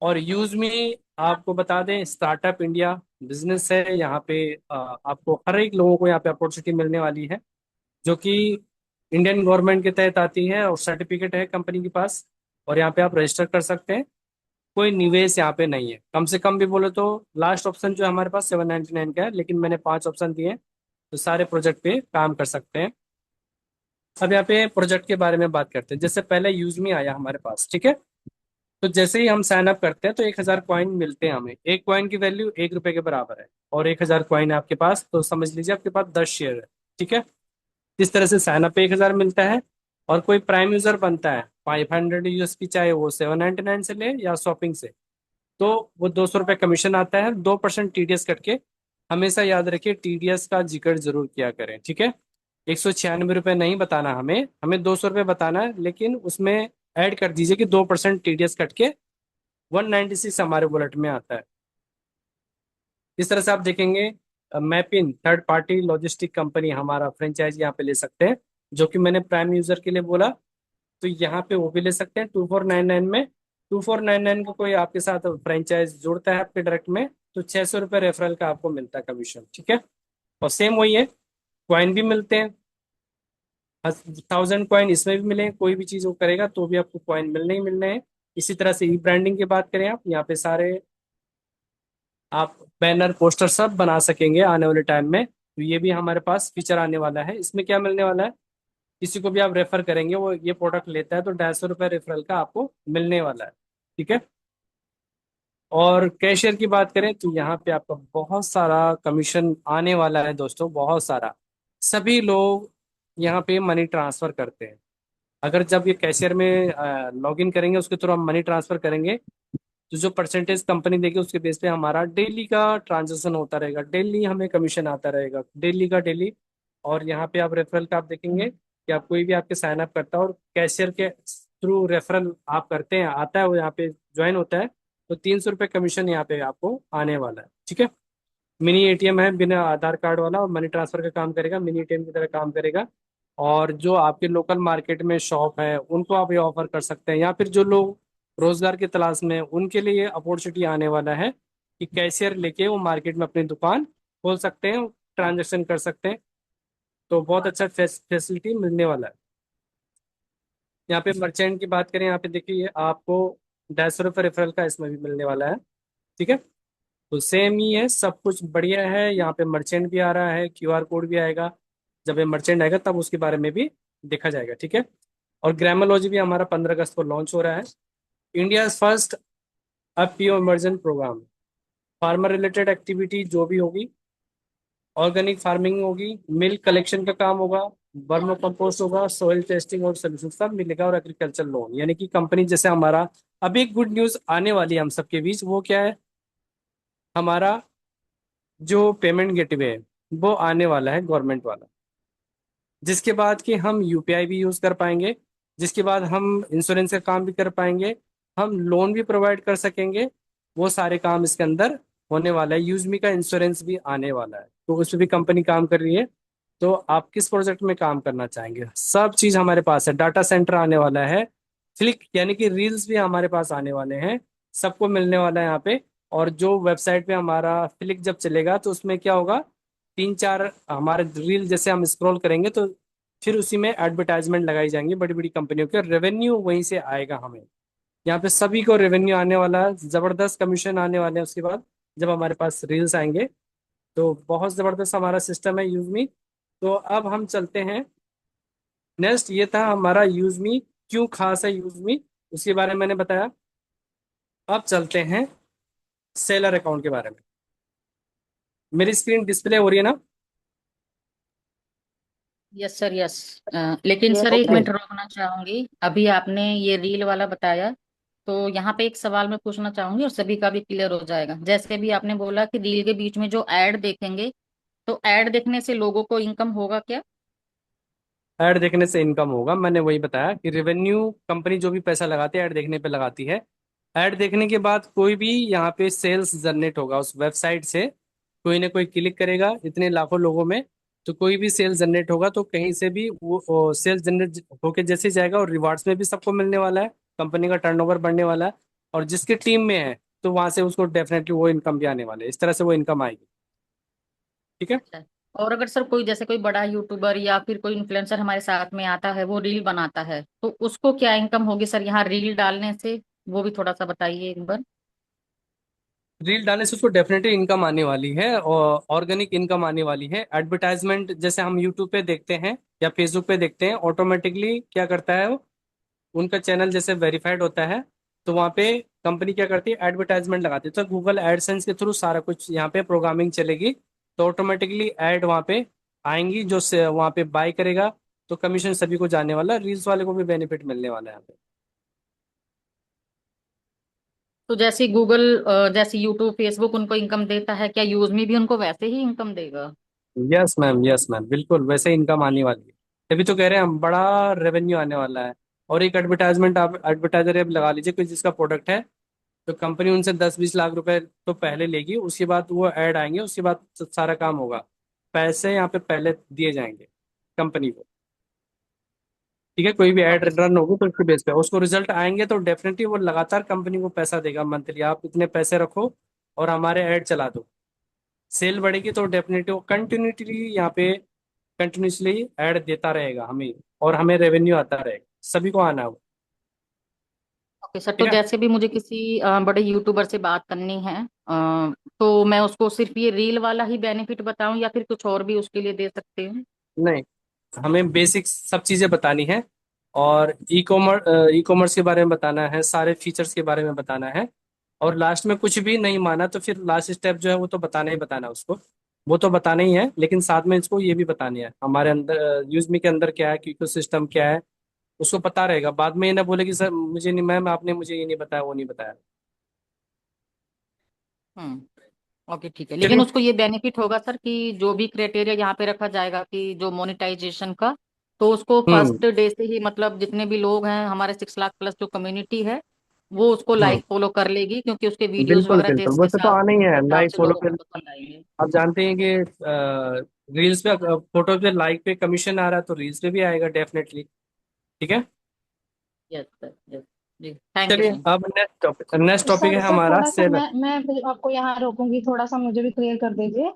और यूज में आपको बता दें, स्टार्टअप इंडिया बिजनेस है यहाँ पे, आपको हर एक लोगों को यहाँ पे अपॉर्चुनिटी मिलने वाली है, जो कि इंडियन गवर्नमेंट के तहत आती है, और सर्टिफिकेट है कंपनी के पास, और यहाँ पे आप रजिस्टर कर सकते हैं। कोई निवेश यहाँ पे नहीं है, कम से कम भी बोले तो लास्ट ऑप्शन जो हमारे पास 799 का है, लेकिन मैंने 5 ऑप्शन दिए हैं, तो सारे प्रोजेक्ट पे काम कर सकते हैं। अब यहाँ पे प्रोजेक्ट के बारे में बात करते हैं। जैसे पहले यूज में आया हमारे पास, ठीक है, तो जैसे ही हम साइन अप करते हैं तो 1000 कॉइन मिलते हैं हमें, एक कॉइन की वैल्यू 1 रुपए के बराबर है, और 1000 कॉइन है आपके पास तो समझ लीजिए आपके पास 10 शेयर है। ठीक है, इस तरह से साइन अप पे 1000 मिलता है। और कोई प्राइम यूजर बनता है 500 USD, चाहे वो 799 से ले या शॉपिंग से, तो वो 200 रुपये कमीशन आता है, 2% TDS कट के। हमेशा याद रखिए TDS का जिक्र जरूर किया करें। ठीक है, 196 रुपये नहीं बताना हमें, हमें 200 रुपये बताना है, लेकिन उसमें ऐड कर दीजिए कि 2% TDS कट के 196 हमारे वॉलेट में आता है। इस तरह से आप देखेंगे मैपिन थर्ड पार्टी लॉजिस्टिक कंपनी हमारा फ्रेंचाइज यहाँ पे ले सकते हैं, जो कि मैंने प्राइम यूजर के लिए बोला, तो यहाँ पे वो भी ले सकते हैं 2499 में। 2499 का कोई आपके साथ फ्रेंचाइज जुड़ता है आपके डायरेक्ट में, तो 600 रुपये रेफरल का आपको मिलता है कमीशन। ठीक है, और सेम वही है, क्वाइन भी मिलते हैं, 1000 कॉइन इसमें भी मिले, कोई भी चीज वो करेगा तो भी आपको कॉइन मिलने ही मिलने हैं। इसी तरह से ई ब्रांडिंग की बात करें, आप यहाँ पे सारे आप बैनर पोस्टर सब बना सकेंगे आने वाले टाइम में, तो ये भी हमारे पास फीचर आने वाला है। इसमें क्या मिलने वाला है, किसी को भी आप रेफर करेंगे वो ये प्रोडक्ट लेता है तो 250 रुपये रेफरल का आपको मिलने वाला है। ठीक है। और कैशियर की बात करें तो यहाँ पे आपका बहुत सारा कमीशन आने वाला है दोस्तों, बहुत सारा। सभी लोग यहाँ पे मनी ट्रांसफर करते हैं। अगर जब ये कैशियर में लॉग इन करेंगे उसके थ्रू हम मनी ट्रांसफर करेंगे तो जो परसेंटेज कंपनी देगी उसके बेस पे हमारा डेली का ट्रांजेक्शन होता रहेगा, डेली हमें कमीशन आता रहेगा, डेली का डेली। और यहाँ पे आप रेफरल का आप देखेंगे कि आप कोई भी आपके साइन अप करता है और कैशियर के थ्रू रेफरल आप करते हैं, आता है वो यहाँ पे ज्वाइन होता है, तो 300 रुपये कमीशन यहाँ पे आपको आने वाला है। ठीक है। मिनी एटीएम है बिना आधार कार्ड वाला, और मनी ट्रांसफर का काम करेगा, मिनी एटीएम की तरह काम करेगा। और जो आपके लोकल मार्केट में शॉप है उनको आप ये ऑफर कर सकते हैं, या फिर जो लोग रोजगार की तलाश में हैं, उनके लिए ये अपॉर्चुनिटी आने वाला है कि कैशियर लेके वो मार्केट में अपनी दुकान खोल सकते हैं, ट्रांजेक्शन कर सकते हैं। तो बहुत अच्छा फैसिलिटी मिलने वाला है। यहाँ पे मर्चेंट की बात करें, यहाँ पे देखिए आपको 250 रुपये रेफरल का इसमें भी मिलने वाला है। ठीक है। तो सेम ही है, सब कुछ बढ़िया है। यहाँ पे मर्चेंट भी आ रहा है, क्यूआर कोड भी आएगा। जब ये मर्चेंट आएगा तब उसके बारे में भी देखा जाएगा। ठीक है। और ग्रामोलॉजी भी हमारा 15 अगस्त को लॉन्च हो रहा है। India first FPO emergence programme. Farmer related activity जो भी होगी, ऑर्गेनिक फार्मिंग होगी, मिल्क कलेक्शन का काम होगा, वर्मो कंपोस्ट होगा, सॉइल टेस्टिंग और सोल्यूशन सब मिलेगा, और एग्रीकल्चर लोन। यानी कि कंपनी जैसे हमारा अभी एक गुड न्यूज आने वाली है हम सबके बीच, वो क्या है, हमारा जो पेमेंट गेटवे है वो आने वाला है गवर्नमेंट वाला, जिसके बाद कि हम यूपीआई भी यूज कर पाएंगे, जिसके बाद हम इंश्योरेंस का काम भी कर पाएंगे, हम लोन भी प्रोवाइड कर सकेंगे। वो सारे काम इसके अंदर होने वाला है। यूजमी का इंश्योरेंस भी आने वाला है, तो उस पर भी कंपनी काम कर रही है। तो आप किस प्रोजेक्ट में काम करना चाहेंगे, सब चीज हमारे पास है। डाटा सेंटर आने वाला है, फ्लिक यानी कि रील्स भी हमारे पास आने वाले हैं, सबको मिलने वाला है यहाँ पे। और जो वेबसाइट पे हमारा फ्लिक जब चलेगा तो उसमें क्या होगा, 3-4 हमारे रील जैसे हम स्क्रॉल करेंगे तो फिर उसी में एडवर्टाइजमेंट लगाई जाएंगी बड़ी बड़ी कंपनियों के, रेवेन्यू वहीं से आएगा हमें। यहाँ पे सभी को रेवेन्यू आने वाला है, जबरदस्त कमीशन आने वाले हैं उसके बाद जब हमारे पास रील्स आएंगे। तो बहुत जबरदस्त हमारा सिस्टम है यूजमी। तो अब हम चलते हैं नेक्स्ट। ये था हमारा यूजमी, क्यों खास है यूजमी, उसके बारे में मैंने बताया। अब चलते हैं सेलर अकाउंट के बारे में। मेरी स्क्रीन डिस्प्ले हो रही है ना? Yes sir, yes. लेकिन यस सर एक सर। ओके। मिनट रोकना चाहूंगी। अभी आपने ये रील वाला बताया, तो यहाँ पे एक सवाल मैं पूछना चाहूंगी और सभी का भी क्लियर हो जाएगा। जैसे भी आपने बोला कि रील के बीच में जो ऐड देखेंगे, तो ऐड देखने से लोगों को इनकम होगा क्या? ऐड देखने से इनकम होगा, मैंने वही बताया कि रेवेन्यू कंपनी जो भी पैसा लगाती है ऐड देखने पे लगाती है। ऐड देखने के बाद कोई भी यहाँ पे सेल्स जनरेट होगा उस वेबसाइट से, कोई ना कोई क्लिक करेगा इतने लाखों लोगों में, तो कोई भी सेल्स जनरेट होगा तो कहीं से भी वो सेल्स जनरेट होके जैसे ही जाएगा, और रिवार्ड्स में भी सबको मिलने वाला है, कंपनी का टर्नओवर बढ़ने वाला है, और जिसके टीम में है तो वहां से उसको डेफिनेटली वो इनकम भी आने वाले है। इस तरह से वो इनकम आएगी। ठीक है। अच्छा। और अगर सर कोई, जैसे कोई बड़ा यूट्यूबर या फिर कोई इन्फ्लुएंसर हमारे साथ में आता है, वो रील बनाता है, तो उसको क्या इनकम होगी सर यहाँ रील डालने से? वो भी थोड़ा सा बताइए एक बार। रील डालने से उसको डेफिनेटली इनकम आने वाली है, और ऑर्गेनिक इनकम आने वाली है। एडवर्टाइजमेंट जैसे हम यूट्यूब पे देखते हैं या फेसबुक पे देखते हैं, ऑटोमेटिकली क्या करता है वो, उनका चैनल जैसे वेरीफाइड होता है तो वहाँ पे कंपनी क्या करती है, एडवर्टाइजमेंट लगाती है। तो गूगल एडसेंस के थ्रू सारा कुछ यहाँ पे प्रोग्रामिंग चलेगी, तो ऑटोमेटिकली एड वहाँ पे आएंगी, जो से वहाँ पे बाय करेगा तो कमीशन सभी को जाने वाला, रील्स वाले को भी बेनिफिट मिलने वाला है यहाँ पे। तो जैसे गूगल, जैसे यूट्यूब, फेसबुक उनको इनकम देता है, क्या यूज में भी उनको वैसे ही इनकम देगा? यस मैम, यस मैम, बिल्कुल वैसे इनकम आने वाली है। तभी तो कह रहे हैं हम, बड़ा रेवेन्यू आने वाला है। और एक एडवर्टाइजमेंट आप एडवर्टाइजर आप लगा लीजिए कोई जिसका प्रोडक्ट है, तो कंपनी उनसे 10-20 लाख रुपए तो पहले लेगी, उसके बाद वो ऐड आएंगे, उसके बाद सारा काम होगा। पैसे यहाँ पे पहले दिए जाएंगे कंपनी को। ठीक है। कोई भी ऐड ओके। रन होगी तो उसके बेस पे उसको रिजल्ट आएंगे, तो डेफिनेटली वो लगातार कंपनी को पैसा देगा मंथली, आप इतने पैसे रखो और हमारे ऐड चला दो। सेल बढ़ेगी तो डेफिनेटली वो कंटिन्यूटी यहाँ पे कंटिन्यूसली ऐड देता रहेगा हमें, और हमें रेवेन्यू आता रहेगा, सभी को आना है वो। ओके सर, तो ठीक है। जैसे भी मुझे किसी बड़े यूट्यूबर से बात करनी है, तो मैं उसको सिर्फ ये रील वाला ही बेनिफिट बताऊं या फिर कुछ और भी उसके लिए दे सकते हैं? नहीं, हमें बेसिक सब चीजें बतानी है, और ई कॉमर्स के बारे में बताना है, सारे फीचर्स के बारे में बताना है। और लास्ट में कुछ भी नहीं माना तो फिर लास्ट स्टेप जो है वो तो बताना ही बताना है उसको। वो तो बताना ही है, लेकिन साथ में इसको ये भी बतानी है हमारे अंदर यूजमी के अंदर क्या है, इकोसिस्टम क्या है, उसको पता रहेगा। बाद में ये ना बोले कि सर मुझे नहीं, मैम आपने मुझे ये नहीं बताया, वो नहीं बताया। ओके ठीक है, लेकिन चलिए। उसको ये बेनिफिट होगा सर कि जो भी क्राइटेरिया यहाँ पे रखा जाएगा कि जो मोनेटाइजेशन का, तो उसको हम्म। फर्स्ट डे से ही मतलब जितने भी लोग हैं हमारे 6 लाख प्लस जो कम्युनिटी है, वो उसको हम्म। लाइक फॉलो कर लेगी, क्योंकि उसके वीडियोस बिल्कुल वगैरह बिल्कुल, जैसे वो जैसे तो आप आना ही है, उस हिसाब लाइक से फॉलो लोगों पे। को पसंद आएंगे। आप जानते हैं कि रील्स पे, फोटो पे लाइक पे कमीशन आ रहा है, तो रील्स पे भी आएगा डेफिनेटली। ठीक है। Yes sir, yes. जी, थैंक यू चलिए, सर। अब नेक्स्ट टॉपिक सर है सर हमारा थोड़ा सा सेलर। मैं भी आपको यहाँ रोकूंगी, थोड़ा सा मुझे भी क्लियर कर दीजिए।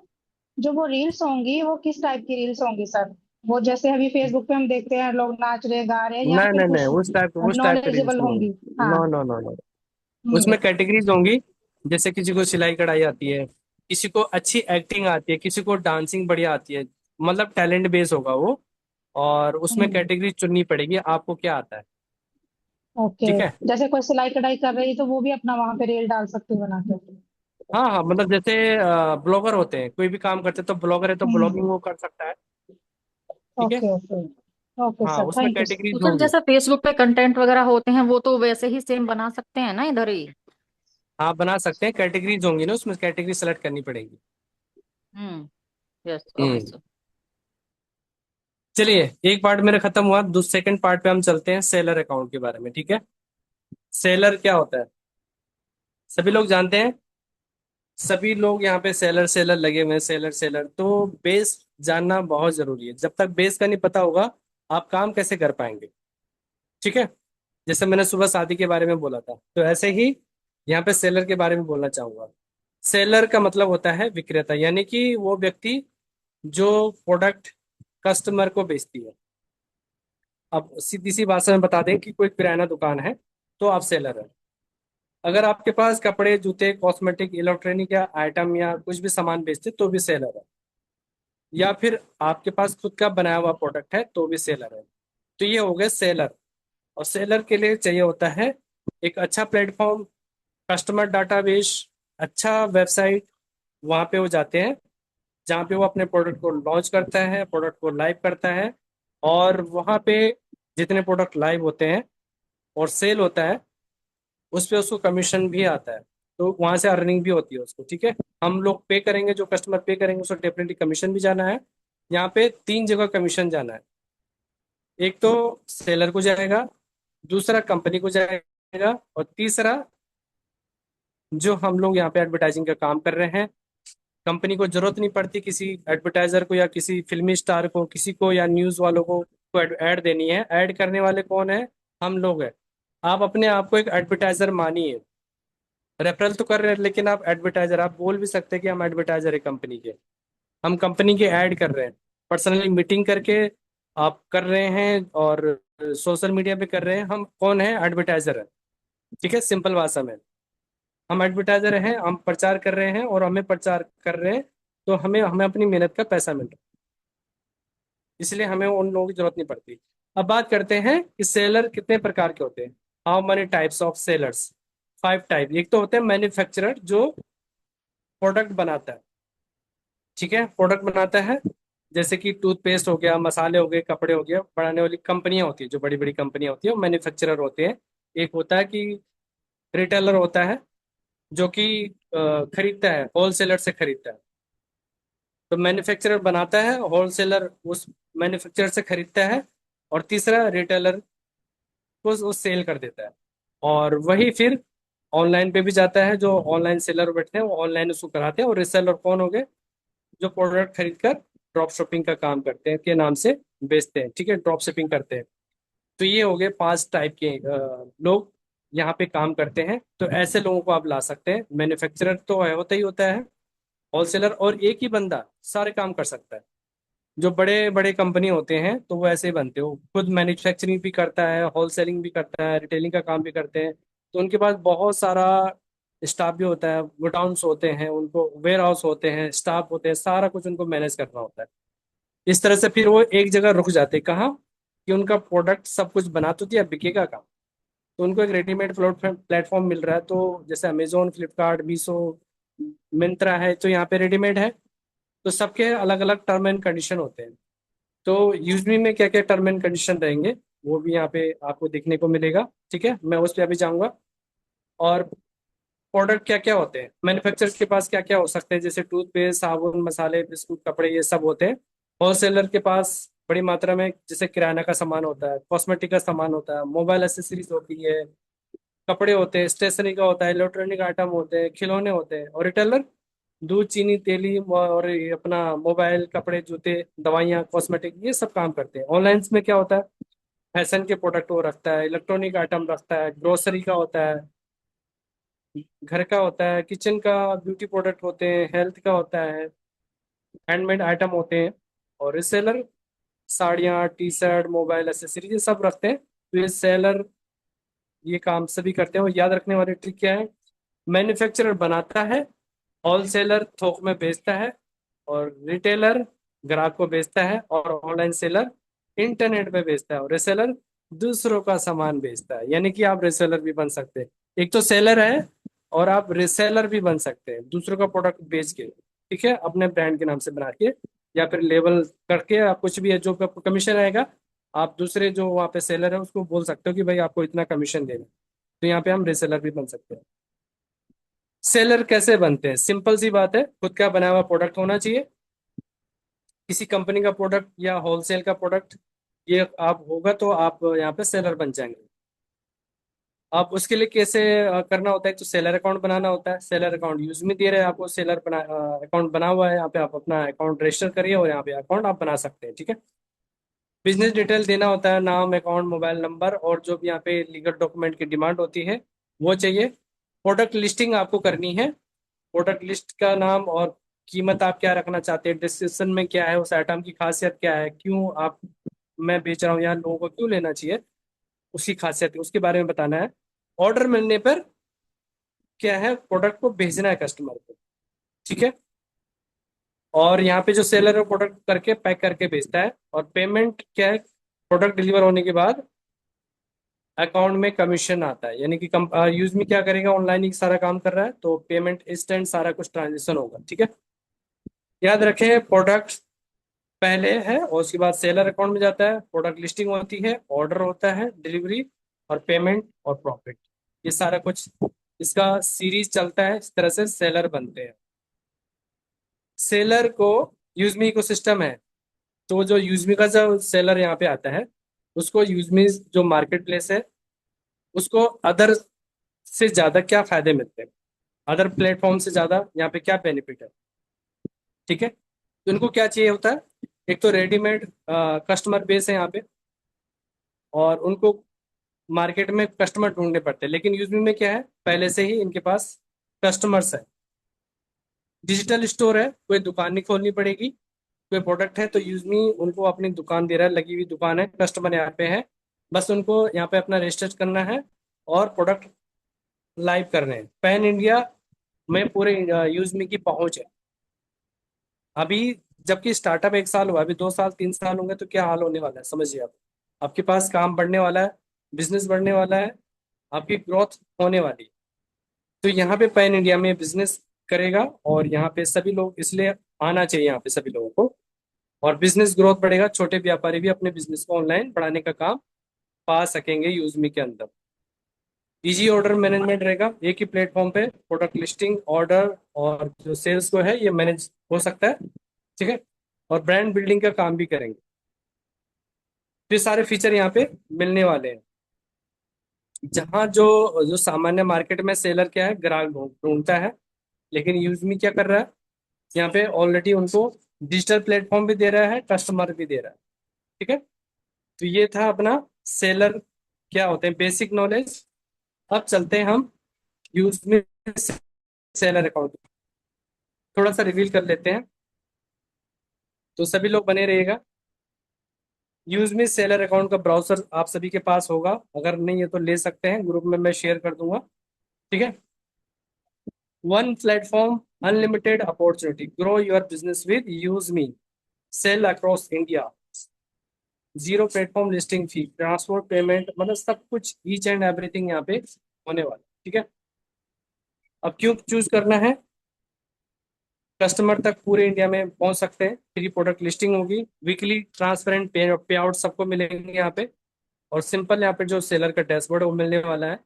जो वो रील्स होंगी वो किस टाइप की रील्स होंगी सर? वो जैसे अभी फेसबुक पे हम देखते हैं लोग नाच रहे गा रहे हैं, या नहीं फिर नहीं नहीं, कुछ उस टाइप के रील्स नॉलेजेबल नहीं होंगी? होंगे। हाँ। No no no no. हम्म। उसमें कैटेगरीज होंगी। जैसे किसी को सिलाई कढ़ाई आती है, किसी को अच्छी एक्टिंग आती है, किसी को डांसिंग बढ़िया आती है। मतलब टैलेंट बेस होगा वो। और उसमें हम्म। कैटेगरी चुननी पड़ेगी, आपको क्या आता है। ओके। ठीक है। जैसे कोई सिलाई कढ़ाई कर रही है तो वो भी अपना वहां पे रील डाल सकती है बना के? हाँ हाँ, मतलब जैसे ब्लॉगर होते हैं, कोई भी काम करते हैं तो ब्लॉगर है तो हम्म। ब्लॉगिंग वो कर सकता है। ठीक है। Okay okay. ओके हाँ, सर, उसमें थैंक यू सर। तो कैटेगरीज सर होंगी। जैसा फेसबुक पे कंटेंट वगैरह होते हैं वो तो वैसे ही सेम बना सकते हैं ना इधर ही? हाँ, बना सकते हैं, कैटेगरीज होंगी ना, उसमें कैटेगरी सेलेक्ट करनी पड़ेगी। यस, ओके हम्म। सर। चलिए, एक पार्ट मेरा खत्म हुआ, सेकंड पार्ट पे हम चलते हैं सेलर अकाउंट के बारे में। ठीक है। सेलर क्या होता है, सभी लोग जानते हैं। सभी लोग यहाँ पे सेलर सेलर लगे हुए हैं, सेलर सेलर। तो बेस जानना बहुत जरूरी है। जब तक बेस का नहीं पता होगा, आप काम कैसे कर पाएंगे। ठीक है। जैसे मैंने सुबह शादी के बारे में बोला था, तो ऐसे ही यहाँ पे सेलर के बारे में बोलना चाहूंगा। सेलर का मतलब होता है विक्रेता, यानी कि वो व्यक्ति जो प्रोडक्ट कस्टमर को बेचती है। अब सीधी सी भाषा में बता दें कि कोई किराना दुकान है, तो आप सेलर है। अगर आपके पास कपड़े, जूते, कॉस्मेटिक, इलेक्ट्रॉनिक या आइटम या कुछ भी सामान बेचते, तो भी सेलर है। या फिर आपके पास खुद का बनाया हुआ प्रोडक्ट है, तो भी सेलर है। तो ये हो गए सेलर। और सेलर के लिए चाहिए होता है एक अच्छा प्लेटफॉर्म, कस्टमर डाटाबेस, अच्छा वेबसाइट। वहां पे वो जाते हैं जहाँ पे वो अपने प्रोडक्ट को लॉन्च करता है, प्रोडक्ट को लाइव करता है। और वहां पे जितने प्रोडक्ट लाइव होते हैं और सेल होता है, उस पे उसको कमीशन भी आता है। तो वहां से अर्निंग भी होती है उसको। ठीक है। हम लोग पे करेंगे, जो कस्टमर पे करेंगे उसको डेफिनेटली कमीशन भी जाना है। यहाँ पे 3 जगह कमीशन जाना है। एक तो सेलर को जाएगा, दूसरा कंपनी को जाएगा, और तीसरा जो हम लोग यहाँ पे एडवर्टाइजिंग का काम कर रहे हैं। कंपनी को जरूरत नहीं पड़ती किसी एडवर्टाइजर को या किसी फिल्मी स्टार को, किसी को या न्यूज वालों को ऐड देनी है। ऐड करने वाले कौन है, हम लोग हैं। आप अपने आप को एक एडवर्टाइजर मानिए। रेफरल तो कर रहे हैं, लेकिन आप एडवर्टाइजर, आप बोल भी सकते हैं कि हम एडवर्टाइजर है कंपनी के। हम कंपनी के ऐड कर रहे हैं, पर्सनली मीटिंग करके आप कर रहे हैं, और सोशल मीडिया पे कर रहे हैं। हम कौन है, एडवर्टाइजर है। ठीक है, सिंपल भाषा में हम एडवर्टाइजर हैं, हम प्रचार कर रहे हैं और हमें प्रचार कर रहे हैं, तो हमें हमें अपनी मेहनत का पैसा मिल रहा है। इसलिए हमें उन लोगों की जरूरत नहीं पड़ती। अब बात करते हैं कि सेलर कितने प्रकार के होते हैं। How many types of sellers? 5 type. एक तो होते हैं मैन्युफैक्चरर, जो प्रोडक्ट बनाता है। ठीक है, प्रोडक्ट बनाता है। जैसे कि टूथपेस्ट हो गया, मसाले हो गए, कपड़े हो गए, बनाने वाली कंपनियां होती है, जो बड़ी बड़ी कंपनियां होती है, वो मैन्युफैक्चरर होते हैं। एक होता है कि रिटेलर होता है, जो कि खरीदता है, होलसेलर से खरीदता है। तो मैन्युफैक्चरर बनाता है, होलसेलर उस मैन्युफैक्चरर से खरीदता है, और तीसरा रिटेलर को वो सेल कर देता है। और वही फिर ऑनलाइन पे भी जाता है, जो ऑनलाइन सेलर बैठते हैं वो ऑनलाइन उसको कराते हैं। और रिसेलर कौन हो गए, जो प्रोडक्ट खरीद कर ड्रॉप शिपिंग का काम करते हैं, के नाम से बेचते हैं। ठीक है, ड्रॉप शिपिंग करते हैं। तो ये हो गए 5 टाइप के लोग यहाँ पे काम करते हैं। तो ऐसे लोगों को आप ला सकते हैं। मैन्युफैक्चरर तो है, होता ही होता है, होलसेलर, और एक ही बंदा सारे काम कर सकता है। जो बड़े बड़े कंपनी होते हैं तो वो ऐसे ही बनते हो, खुद मैन्युफैक्चरिंग भी करता है, होलसेलिंग भी करता है, रिटेलिंग का काम भी करते हैं, तो उनके पास बहुत सारा स्टाफ भी होता है, गोडाउन्स होते हैं, उनको वेयर हाउस होते हैं, स्टाफ होते हैं, सारा कुछ उनको मैनेज करना होता है। इस तरह से फिर वो एक जगह रुक जाते हैं, कहाँ कि उनका प्रोडक्ट सब कुछ बना तो दिया, बिकेगा कहाँ। तो उनको एक रेडीमेड प्लेटफॉर्म मिल रहा है, तो जैसे अमेजोन, फ्लिपकार्ट, मीशो, मिंत्रा है, तो यहाँ पे रेडीमेड है। तो सबके अलग अलग टर्म एंड कंडीशन होते हैं। तो यूजमी में क्या क्या टर्म एंड कंडीशन रहेंगे वो भी यहाँ पे आपको देखने को मिलेगा। ठीक है, मैं उस पर अभी जाऊंगा। और प्रोडक्ट क्या क्या होते हैं, मैन्युफैक्चरर के पास क्या क्या हो सकते हैं, जैसे टूथपेस्ट, साबुन, मसाले, बिस्कुट, कपड़े, ये सब होते हैं। होलसेलर के पास बड़ी मात्रा में जैसे किराना का सामान होता है, कॉस्मेटिक का सामान होता है, मोबाइल एसेसरीज होती है, कपड़े होते हैं, स्टेशनरी का होता है, इलेक्ट्रॉनिक आइटम होते हैं, खिलौने होते हैं। और रिटेलर दूध, चीनी, तेली और ये अपना मोबाइल, कपड़े, जूते, दवाइयाँ, कॉस्मेटिक, ये सब काम करते हैं। ऑनलाइन में क्या होता है, फैशन के प्रोडक्ट वो रखता है, इलेक्ट्रॉनिक आइटम रखता है, ग्रोसरी का होता है, घर का होता है, किचन का, ब्यूटी प्रोडक्ट होते हैं, हेल्थ का होता है, हैंडमेड आइटम होते हैं। और रिसेलर साड़ियाँ, टी शर्ट, मोबाइल एसेसरीज, ये सब रखते हैं। तो ये सेलर ये काम सभी करते हैं। और याद रखने वाली ट्रिक क्या है, मैन्युफैक्चरर बनाता है, होलसेलर थोक में बेचता है, और रिटेलर ग्राहक को बेचता है, और ऑनलाइन सेलर इंटरनेट पे बेचता है, और रिसेलर दूसरों का सामान बेचता है। यानी कि आप रिसेलर भी बन सकते हैं, एक तो सेलर है और आप रिसेलर भी बन सकते हैं, दूसरों का प्रोडक्ट बेच के, ठीक है, अपने ब्रांड के नाम से बना के, या फिर लेबल करके, आप कुछ भी है जो आपको कमीशन आएगा, आप दूसरे जो वहाँ पे सेलर है उसको बोल सकते हो कि भाई आपको इतना कमीशन देना। तो यहाँ पे हम रिसेलर भी बन सकते हैं। सेलर कैसे बनते हैं, सिंपल सी बात है, खुद का बनाया हुआ प्रोडक्ट होना चाहिए, किसी कंपनी का प्रोडक्ट या होलसेल का प्रोडक्ट, ये आप होगा तो आप यहाँ पे सेलर बन जाएंगे। आप उसके लिए कैसे करना होता है, तो सेलर अकाउंट बनाना होता है। सेलर अकाउंट यूज में दे रहे हैं आपको, सेलर बना अकाउंट बना हुआ है, यहाँ पे आप अपना अकाउंट रजिस्टर करिए और यहाँ पे अकाउंट आप बना सकते हैं। ठीक है, बिजनेस डिटेल देना होता है, नाम, अकाउंट, मोबाइल नंबर, और जो भी यहाँ पे लीगल डॉक्यूमेंट की डिमांड होती है वो चाहिए। प्रोडक्ट लिस्टिंग आपको करनी है, प्रोडक्ट लिस्ट का नाम और कीमत आप क्या रखना चाहते हैं, डिस्क्रिप्शन में क्या है, उस आइटम की खासियत क्या है, क्यों आप मैं बेच रहा हूँ या लोगों को क्यों लेना चाहिए, उसकी खासियत उसके बारे में बताना है। ऑर्डर मिलने पर क्या है, प्रोडक्ट को भेजना है कस्टमर को। ठीक है, और यहाँ पे जो सेलर है प्रोडक्ट करके पैक करके भेजता है, और पेमेंट क्या है, प्रोडक्ट डिलीवर होने के बाद अकाउंट में कमीशन आता है। यानी कि यूज में क्या करेगा, ऑनलाइन ही सारा काम कर रहा है, तो पेमेंट इंस्टेंट, सारा कुछ ट्रांजेक्शन होगा। ठीक है, याद रखें, प्रोडक्ट पहले है और उसके बाद सेलर अकाउंट में जाता है, प्रोडक्ट लिस्टिंग होती है, ऑर्डर होता है, डिलीवरी और पेमेंट और प्रॉफिट, ये सारा कुछ इसका सीरीज चलता है। इस तरह से सेलर बनते हैं। सेलर को यूजमी इकोसिस्टम है, तो जो यूजमी का जो सेलर यहाँ पे आता है उसको यूजमी जो मार्केट प्लेस है उसको अदर से ज्यादा क्या फायदे मिलते हैं, अदर प्लेटफॉर्म से ज्यादा यहाँ पे क्या बेनिफिट है। ठीक है, तो इनको क्या चाहिए होता है, एक तो रेडीमेड कस्टमर बेस है यहाँ पे, और उनको मार्केट में कस्टमर ढूंढने पड़ते हैं। लेकिन यूजमी में क्या है, पहले से ही इनके पास कस्टमर्स है। डिजिटल स्टोर है, कोई दुकान नहीं खोलनी पड़ेगी, कोई प्रोडक्ट है तो यूजमी उनको अपनी दुकान दे रहा है, लगी हुई दुकान है, कस्टमर यहाँ पे है, बस उनको यहाँ पे अपना रजिस्टर करना है और प्रोडक्ट लाइव करने हैं। पैन इंडिया में पूरे यूजमी की पहुंच है अभी, जबकि स्टार्टअप 1 साल हुआ, अभी 2 साल 3 साल होंगे तो क्या हाल होने वाला है समझिए आप। आपके पास काम बढ़ने वाला है, बिजनेस बढ़ने वाला है, आपकी ग्रोथ होने वाली है। तो यहाँ पे पैन इंडिया में बिजनेस करेगा, और यहाँ पे सभी लोग इसलिए आना चाहिए यहाँ पे सभी लोगों को, और बिजनेस ग्रोथ बढ़ेगा, छोटे व्यापारी भी अपने बिजनेस को ऑनलाइन बढ़ाने का काम पा सकेंगे यूजमी के अंदर। इजी ऑर्डर मैनेजमेंट रहेगा, एक ही प्लेटफॉर्म पे प्रोडक्ट लिस्टिंग, ऑर्डर और जो सेल्स को है ये मैनेज हो सकता है। ठीक है, और ब्रांड बिल्डिंग का काम भी करेंगे। तो ये सारे फीचर यहाँ पे मिलने वाले हैं। जहाँ जो जो सामान्य मार्केट में सेलर क्या है, ग्राहक ढूंढता है, लेकिन यूजमी क्या कर रहा है, यहाँ पे ऑलरेडी उनको डिजिटल प्लेटफॉर्म भी दे रहा है, कस्टमर भी दे रहा है। ठीक है, तो ये था अपना सेलर क्या होते हैं, बेसिक नॉलेज। अब चलते हैं हम यूजमी सेलर अकाउंट, थोड़ा सा रिवील कर लेते हैं, तो सभी लोग बने रहिएगा। यूज मी सेलर अकाउंट का ब्राउजर आप सभी के पास होगा, अगर नहीं है तो ले सकते हैं, ग्रुप में मैं शेयर कर दूंगा। ठीक है। One platform, unlimited opportunity, grow your business with use me, sell across India, zero platform listing fee, transport payment, मतलब सब कुछ ईच एंड एवरीथिंग यहाँ पे होने वाला है। ठीक है। अब क्यों चूज करना है? कस्टमर तक पूरे इंडिया में पहुंच सकते हैं, फ्री प्रोडक्ट लिस्टिंग होगी, वीकली ट्रांसपेरेंट पे आउट सबको मिलेंगे यहाँ पे, और सिंपल यहाँ पे जो सेलर का डैशबोर्ड है वो मिलने वाला है।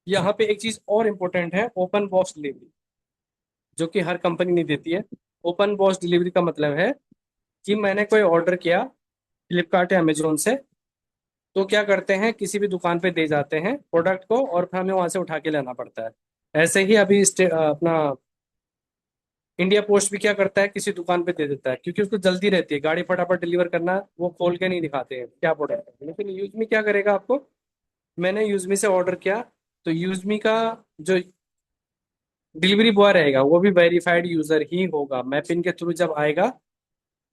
यहाँ पे एक चीज और इम्पोर्टेंट है, ओपन बॉक्स डिलीवरी, जो कि हर कंपनी नहीं देती है। ओपन बॉक्स डिलीवरी का मतलब है कि मैंने कोई ऑर्डर किया फ्लिपकार्ट या अमेजोन से, तो क्या करते हैं, किसी भी दुकान पे दे जाते हैं प्रोडक्ट को और फिर हमें वहां से उठा के लाना पड़ता है। ऐसे ही अभी अपना इंडिया पोस्ट भी क्या करता है, किसी दुकान पे दे देता है, क्योंकि उसको जल्दी रहती है, गाड़ी फटाफट डिलीवर करना, वो खोल के नहीं दिखाते हैं क्या प्रोडक्ट है। लेकिन यूजमी क्या करेगा आपको, मैंने यूजमी से ऑर्डर किया, तो यूजमी का जो डिलीवरी बॉय रहेगा वो भी वेरीफाइड यूजर ही होगा, मैपिन के थ्रू जब आएगा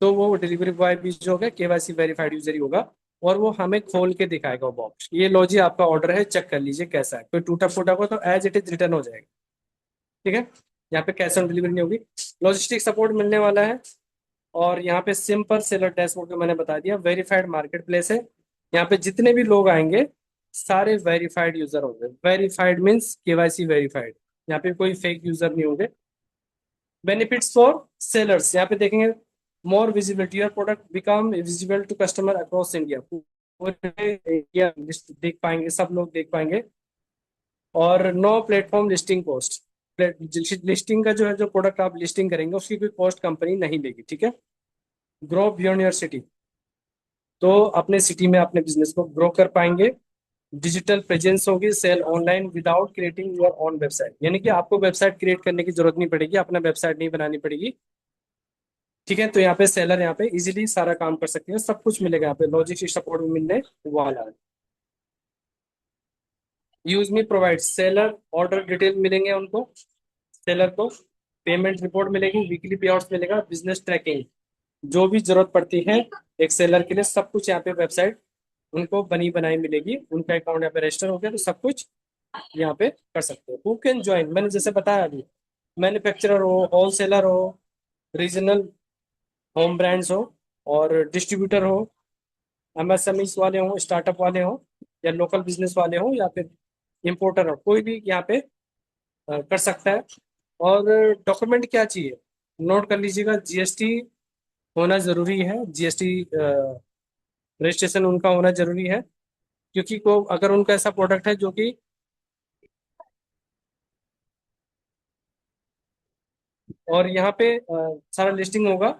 तो वो डिलीवरी बॉय भी जो होगा केवाईसी वेरीफाइड यूजर ही होगा, और वो हमें खोल के दिखाएगा वो बॉक्स, ये लो जी आपका ऑर्डर है, चेक कर लीजिए कैसा है, कोई टूटा फूटा हो तो एज इट इज रिटर्न हो जाएगा। ठीक है। यहाँ पे कैश ऑन डिलीवरी नहीं होगी, लॉजिस्टिक सपोर्ट मिलने वाला है, और यहाँ पे सिंपल सेलर डैशबोर्ड का मैंने बता दिया, वेरीफाइड मार्केट प्लेस है, यहाँ पे जितने भी लोग आएंगे सारे वेरीफाइड यूजर होंगे, वेरीफाइड मीन्स केवाईसी वेरीफाइड, यहाँ पे कोई फेक यूजर नहीं होंगे। बेनिफिट्स फॉर सेलर्स, यहाँ पे देखेंगे, more visibility, your product become visible to customer across India, पूरे इंडिया देख पाएंगे, सब लोग देख पाएंगे। और no platform listing cost, listing का जो है, जो प्रोडक्ट आप लिस्टिंग करेंगे उसकी कोई कॉस्ट कंपनी नहीं लेगी। ठीक है। ग्रो बियॉन्ड योर सिटी, तो अपने सिटी में अपने बिजनेस को ग्रो कर पाएंगे। डिजिटल प्रेजेंस होगी, sell online without creating your own website, यानी कि आपको वेबसाइट क्रिएट करने की जरूरत नहीं पड़ेगी, अपना वेबसाइट नहीं बनानी पड़ेगी। ठीक है। तो यहाँ पे सेलर यहाँ पे इजीली सारा काम कर सकते हैं, सब कुछ मिलेगा यहाँ पे, लॉजिस्टिक सपोर्ट भी मिलने वाला है। Use me provide, seller order detail मिलेंगे उनको, सेलर को पेमेंट रिपोर्ट मिलेगी, वीकली पे आउट्स मिलेगा, बिजनेस ट्रैकिंग, जो भी जरूरत पड़ती है एक सेलर के लिए सब कुछ यहाँ पे वेबसाइट उनको बनी बनाई मिलेगी, उनका अकाउंट यहाँ पे रजिस्टर हो गया तो सब कुछ यहाँ पे कर सकते हो। हु कैन ज्वाइन, मैंने जैसे बताया अभी, मैन्युफैक्चरर हो, होलसेलर हो, रीजनल होम ब्रांड्स हो, और डिस्ट्रीब्यूटर हो, एमएसएमई वाले हो, स्टार्टअप वाले हो, या लोकल बिजनेस वाले हो, या फिर इम्पोर्टर हो, कोई भी यहाँ पे कर सकता है। और डॉक्यूमेंट क्या चाहिए, नोट कर लीजिएगा, जीएसटी होना जरूरी है, जीएसटी रजिस्ट्रेशन उनका होना जरूरी है, क्योंकि को अगर उनका ऐसा प्रोडक्ट है जो कि और यहाँ पे सारा लिस्टिंग होगा,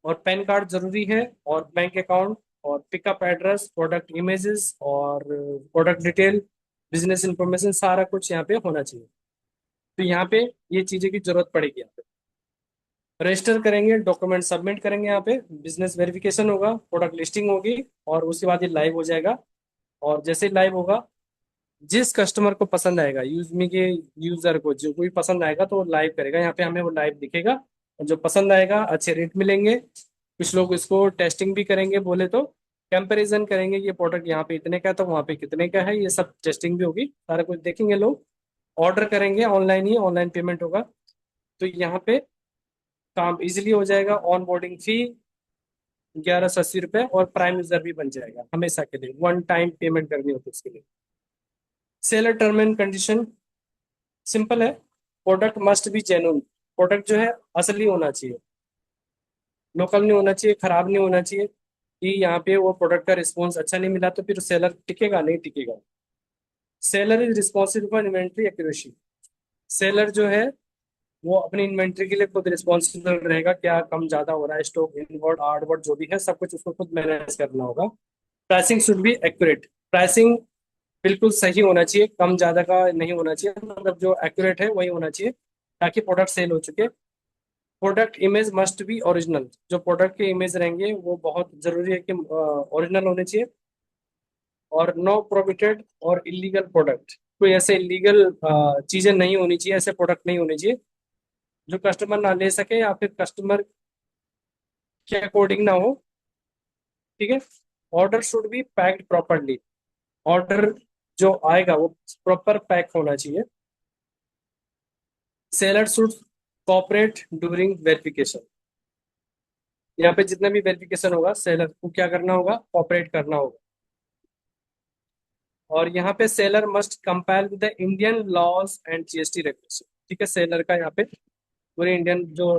और पैन कार्ड जरूरी है, और बैंक अकाउंट, और पिकअप एड्रेस, प्रोडक्ट इमेजेस, और प्रोडक्ट डिटेल, बिजनेस इंफॉर्मेशन, सारा कुछ यहाँ पे होना चाहिए। तो यहाँ पे ये चीजें की जरूरत पड़ेगी। यहाँ पे रजिस्टर करेंगे, डॉक्यूमेंट सबमिट करेंगे, यहाँ पे बिजनेस वेरिफिकेशन होगा, प्रोडक्ट लिस्टिंग होगी, और उसके बाद ये लाइव हो जाएगा। और जैसे लाइव होगा, जिस कस्टमर को पसंद आएगा, यूजमी के यूजर को जो कोई पसंद आएगा तो वो लाइव करेगा, यहाँ पे हमें वो लाइव दिखेगा, और जो पसंद आएगा अच्छे रेट मिलेंगे। कुछ लोग इसको टेस्टिंग भी करेंगे, बोले तो कंपैरिजन करेंगे, ये प्रोडक्ट यहाँ पे इतने का है तो वहाँ पे कितने का है, ये सब टेस्टिंग भी होगी, सारा कुछ देखेंगे लोग। ऑर्डर करेंगे ऑनलाइन ही, ऑनलाइन पेमेंट होगा, तो यहाँ पे काम इजिली हो जाएगा। ऑन बोर्डिंग फी 1180 रुपये, और प्राइम यूजर भी बन जाएगा हमेशा के लिए, वन टाइम पेमेंट करनी होती है उसके लिए। Seller term and condition simple है, product must be genuine, product जो है असली होना चाहिए, लोकल नहीं होना चाहिए, खराब नहीं होना चाहिए, कि यहाँ पे वो प्रोडक्ट का रिस्पॉन्स अच्छा नहीं मिला तो फिर सेलर टिकेगा नहीं टिकेगा। Seller is responsible for inventory accuracy, seller जो है वो अपनी इन्वेंट्री के लिए खुद रिस्पॉन्सिबल रहेगा, क्या कम ज्यादा हो रहा है, स्टॉक इनवर्ड आउटवर्ड जो भी है सब कुछ उसको खुद मैनेज करना होगा। Pricing should be accurate, pricing बिल्कुल सही होना चाहिए, कम ज्यादा का नहीं होना चाहिए, मतलब जो एक्यूरेट है वही होना चाहिए, ताकि प्रोडक्ट सेल हो चुके। Product image must be original, जो प्रोडक्ट के इमेज रहेंगे वो बहुत जरूरी है कि ओरिजिनल होने चाहिए। और नो प्रोहिबिटेड और इलीगल प्रोडक्ट, कोई ऐसे इलीगल चीजें नहीं होनी चाहिए, ऐसे प्रोडक्ट नहीं होने चाहिए जो कस्टमर ना ले सके, या फिर कस्टमर के अकॉर्डिंग ना हो। ठीक है। Order should be packed properly. Order जो आएगा वो प्रॉपर पैक होना चाहिए। Seller should cooperate during verification. यहाँ पे जितना भी वेरिफिकेशन होगा सेलर को क्या करना होगा, कोऑपरेट करना होगा। और यहाँ पे seller must compile with the Indian laws and GST regulation. ठीक है, सेलर का यहाँ पे पूरे इंडियन जो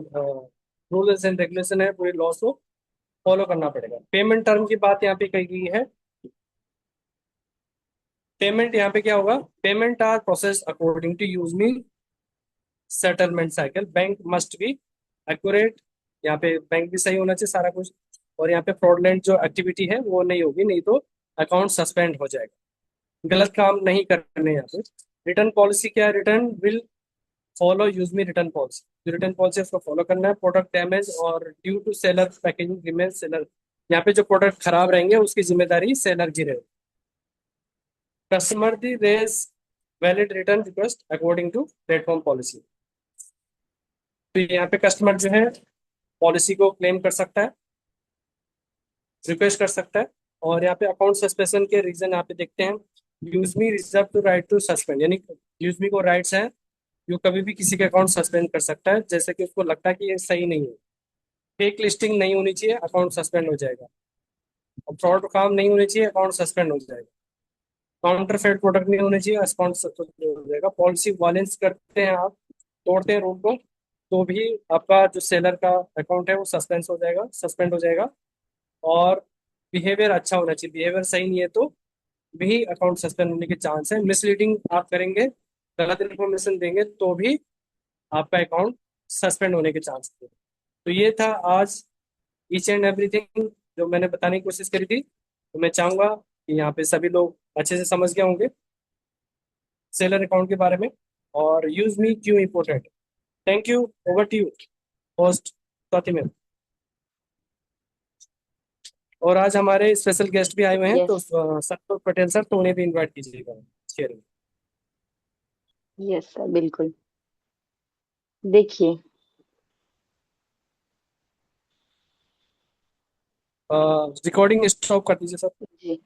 रूल्स एंड रेगुलेशन है, पूरे लॉज को फॉलो करना पड़ेगा। पेमेंट टर्म की बात यहाँ पे कही गई है। पेमेंट यहाँ पे क्या होगा, payment are process according to use me settlement cycle. Bank must be accurate. यहाँ पे बैंक भी सही होना चाहिए सारा कुछ। और यहाँ पे फ्रॉडलेंट जो एक्टिविटी है वो नहीं होगी, नहीं तो अकाउंट सस्पेंड हो जाएगा। गलत काम नहीं करने यहाँ पे। रिटर्न पॉलिसी क्या है, return will follow use me return policy. जो रिटर्न पॉलिसी उसको फॉलो करना है। प्रोडक्ट डैमेज और due to seller packaging remain seller. यहाँ पे जो प्रोडक्ट खराब रहेंगे उसकी जिम्मेदारी सेलर की रहेगी। Customer the raise valid return request according to platform policy. तो यहाँ पे कस्टमर जो है पॉलिसी को क्लेम कर सकता है, रिक्वेस्ट कर सकता है। और यहाँ पे अकाउंट सस्पेंशन के रीजन यहाँ पे देखते हैं। यूजमी reserve to right to suspend, यानी यूजमी को राइट्स है जो कभी भी किसी का अकाउंट सस्पेंड कर सकता है, जैसे कि उसको लगता है कि ये सही नहीं है। फेक लिस्टिंग नहीं होनी चाहिए, अकाउंट सस्पेंड हो जाएगा। और फ्रॉड काम नहीं होनी चाहिए, अकाउंट सस्पेंड हो जाएगा। काउंटरफेट प्रोडक्ट नहीं होने चाहिए, अकाउंट सस्पेंड हो जाएगा। पॉलिसी वायलेंस करते हैं आप, तोड़ते हैं रूल को, तो भी आपका जो सेलर का अकाउंट है वो सस्पेंड हो जाएगा, सस्पेंड हो जाएगा। और बिहेवियर अच्छा होना चाहिए, बिहेवियर सही नहीं है तो भी अकाउंट सस्पेंड होने के चांस है। मिसलीडिंग आप करेंगे, गलत इन्फॉर्मेशन देंगे तो भी आपका अकाउंट सस्पेंड होने के चांस थे। तो ये था आज ईच एंड एवरीथिंग जो मैंने बताने की कोशिश करी थी। तो मैं चाहूंगा कि यहाँ पे सभी लोग अच्छे से समझ गए होंगे सेलर अकाउंट के बारे में और यूज मी क्यों important. Thank you, over to you host Swati ma'am. और आज हमारे स्पेशल गेस्ट भी आए हुए हैं, तो यस, संतोष पटेल सर, तो उन्हें भी इनवाइट कीजिएगा शेयर। यस सर, बिल्कुल। देखिए, रिकॉर्डिंग स्टॉप कर दीजिए सर। जी।